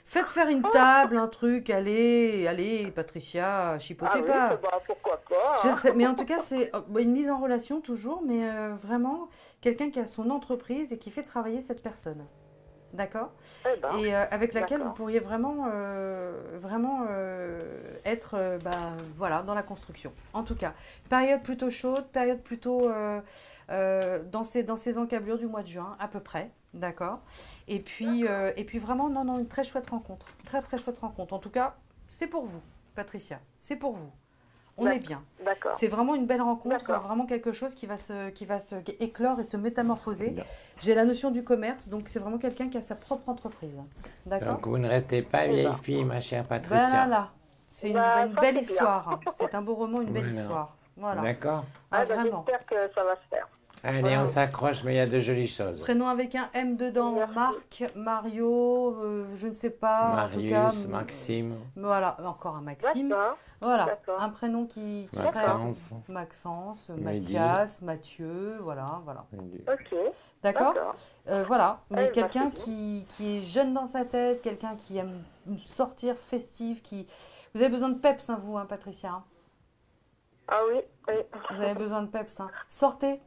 Faites faire une table, un truc. Allez, Patricia, chipotez pas.
Bah, pourquoi pas,
hein. Mais en tout cas, c'est une mise en relation toujours, mais vraiment quelqu'un qui a son entreprise et qui fait travailler cette personne. D'accord? Et avec laquelle vous pourriez vraiment être voilà, dans la construction. En tout cas, période plutôt chaude, période plutôt dans ces encablures du mois de juin, à peu près. D'accord? Et puis vraiment, non, une très chouette rencontre. Très, très chouette rencontre. En tout cas, c'est pour vous, Patricia. C'est pour vous. On est bien.
D'accord.
C'est vraiment une belle rencontre, vraiment quelque chose qui va se éclore et se métamorphoser. J'ai la notion du commerce, donc c'est vraiment quelqu'un qui a sa propre entreprise. D'accord.
Donc vous ne restez pas vieille fille, ma chère Patricia.
Voilà. C'est une belle histoire. C'est un beau roman, une belle histoire. Voilà.
D'accord.
Vraiment.
J'espère que ça va se faire.
Allez, on s'accroche, mais il y a de jolies choses.
Prénom avec un M dedans. Marc, Mario, je ne sais pas.
Marius,
en tout cas,
Maxime.
Voilà, encore un Maxime. Voilà, un prénom qui
Maxence.
serait Maxence,
Mehdi.
Mathias, Mathieu, voilà.
Ok.
D'accord. Voilà, mais
bah,
quelqu'un qui est jeune dans sa tête, quelqu'un qui aime sortir, festif, qui... Vous avez besoin de peps, hein, vous, hein, Patricia, hein.
Ah oui, oui.
Vous avez besoin de peps, hein. Sortez.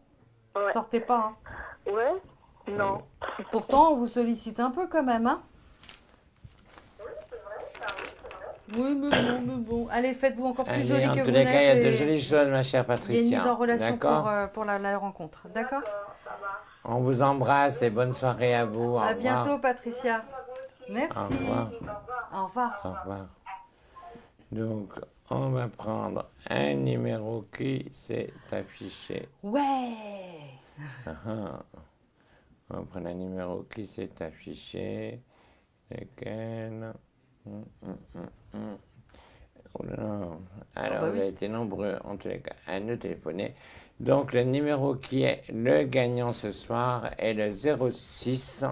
Ouais.
Sortez pas, hein.
Ouais. Non.
Pourtant, on vous sollicite un peu quand même, hein. Oui, mais bon. Allez, faites-vous encore plus jolie que vous n'êtes.
En tous les cas, il y a de jolies choses, ma chère Patricia.
Il y a une mise en relation pour la rencontre. D'accord.
On vous embrasse et bonne soirée à vous.
À bientôt, Patricia. Merci.
Au revoir.
Au revoir.
Au revoir. Donc, on va prendre un numéro qui s'est affiché.
Ouais.
On va prendre un numéro qui s'est affiché. Lequel? Oh là là. Alors, vous avez été nombreux, en tous les cas, à nous téléphoner. Donc, le numéro qui est le gagnant ce soir est le 06,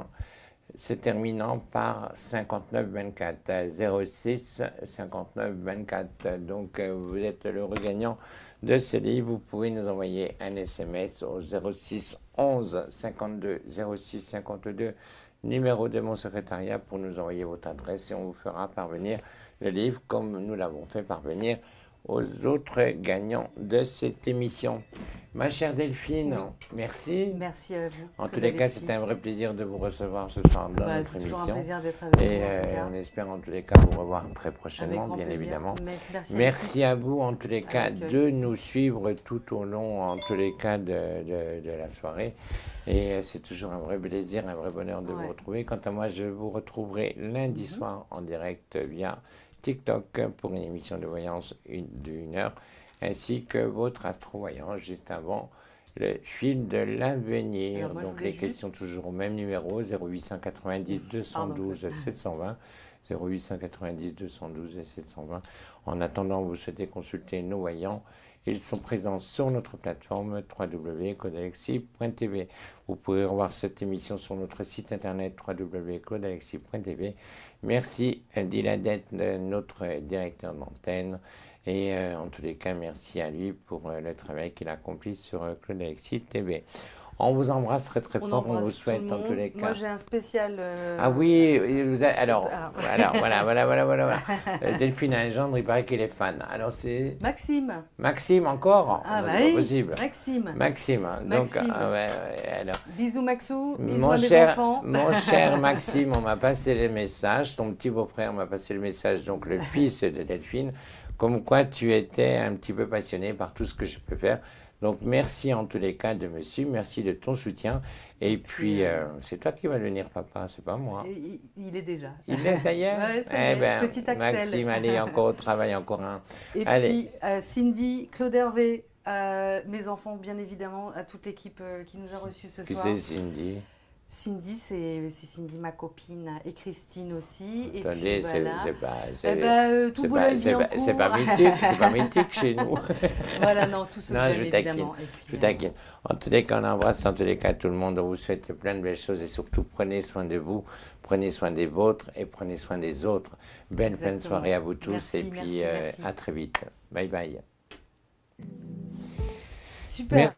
se terminant par 5924. 06 5924. Donc, vous êtes l'heureux gagnant de ce livre. Vous pouvez nous envoyer un SMS au 06 11 52 06 52, numéro de mon secrétariat, pour nous envoyer votre adresse et on vous fera parvenir le livre comme nous l'avons fait parvenir aux autres gagnants de cette émission. Ma chère Delphine, merci.
Merci à vous.
En tous les cas, c'était un vrai plaisir de vous recevoir ce soir dans notre
c'est
émission.
toujours un plaisir d'être avec vous.
Et on espère en tous les cas vous revoir très prochainement, bien évidemment. Merci à vous en tous les cas de nous suivre tout au long, en tous les cas de la soirée. Et c'est toujours un vrai plaisir, un vrai bonheur de vous retrouver. Quant à moi, je vous retrouverai lundi soir en direct via TikTok pour une émission de voyance d'une heure, ainsi que votre astro-voyance juste avant le fil de l'avenir. Donc les questions toujours au même numéro, 0890 212 720, 0890 212 720. En attendant, vous souhaitez consulter nos voyants. Ils sont présents sur notre plateforme www.claudealexis.tv. Vous pouvez revoir cette émission sur notre site internet www.claudealexis.tv. Merci Dylan d'être notre directeur d'antenne. Et en tous les cas, merci à lui pour le travail qu'il accomplit sur Claude Alexis TV. On vous embrasse très très fort, on vous souhaite en tous les cas.
Moi j'ai un spécial...
Ah oui, alors voilà. Delphine a un gendre, il paraît qu'il est fan. Alors c'est...
Maxime.
Maxime encore?
Ah bah
c'est
oui,
pas possible.
Maxime.
Donc, alors.
Bisous Maxou, bisous à mes enfants.
Mon cher Maxime, on m'a passé le message, ton petit beau-frère m'a passé le message, donc le fils de Delphine, comme quoi tu étais un petit peu passionné par tout ce que je peux faire. Donc, merci en tous les cas de me suivre, merci de ton soutien. Et puis, c'est toi qui vas devenir papa, c'est pas moi.
Il est déjà.
Il est, ça y est?
Ouais, ça y est. Petit Axel.
Maxime, allez, encore au travail, encore un.
Et puis, Cindy, Claude Hervé, mes enfants, bien évidemment, à toute l'équipe qui nous a reçus ce soir.
Qui c'est Cindy?
Cindy, c'est Cindy, ma copine, et Christine aussi.
Attendez,
c'est
pas mythique chez nous.
Voilà, non, tout ce que j'aime évidemment.
Je taquine. En tous les cas, on embrasse en tous les cas tout le monde. On vous souhaite plein de belles choses et surtout prenez soin de vous, prenez soin des vôtres et prenez soin des autres. Belle fin de soirée à vous tous et puis à très vite. Bye bye.
Super. Merci.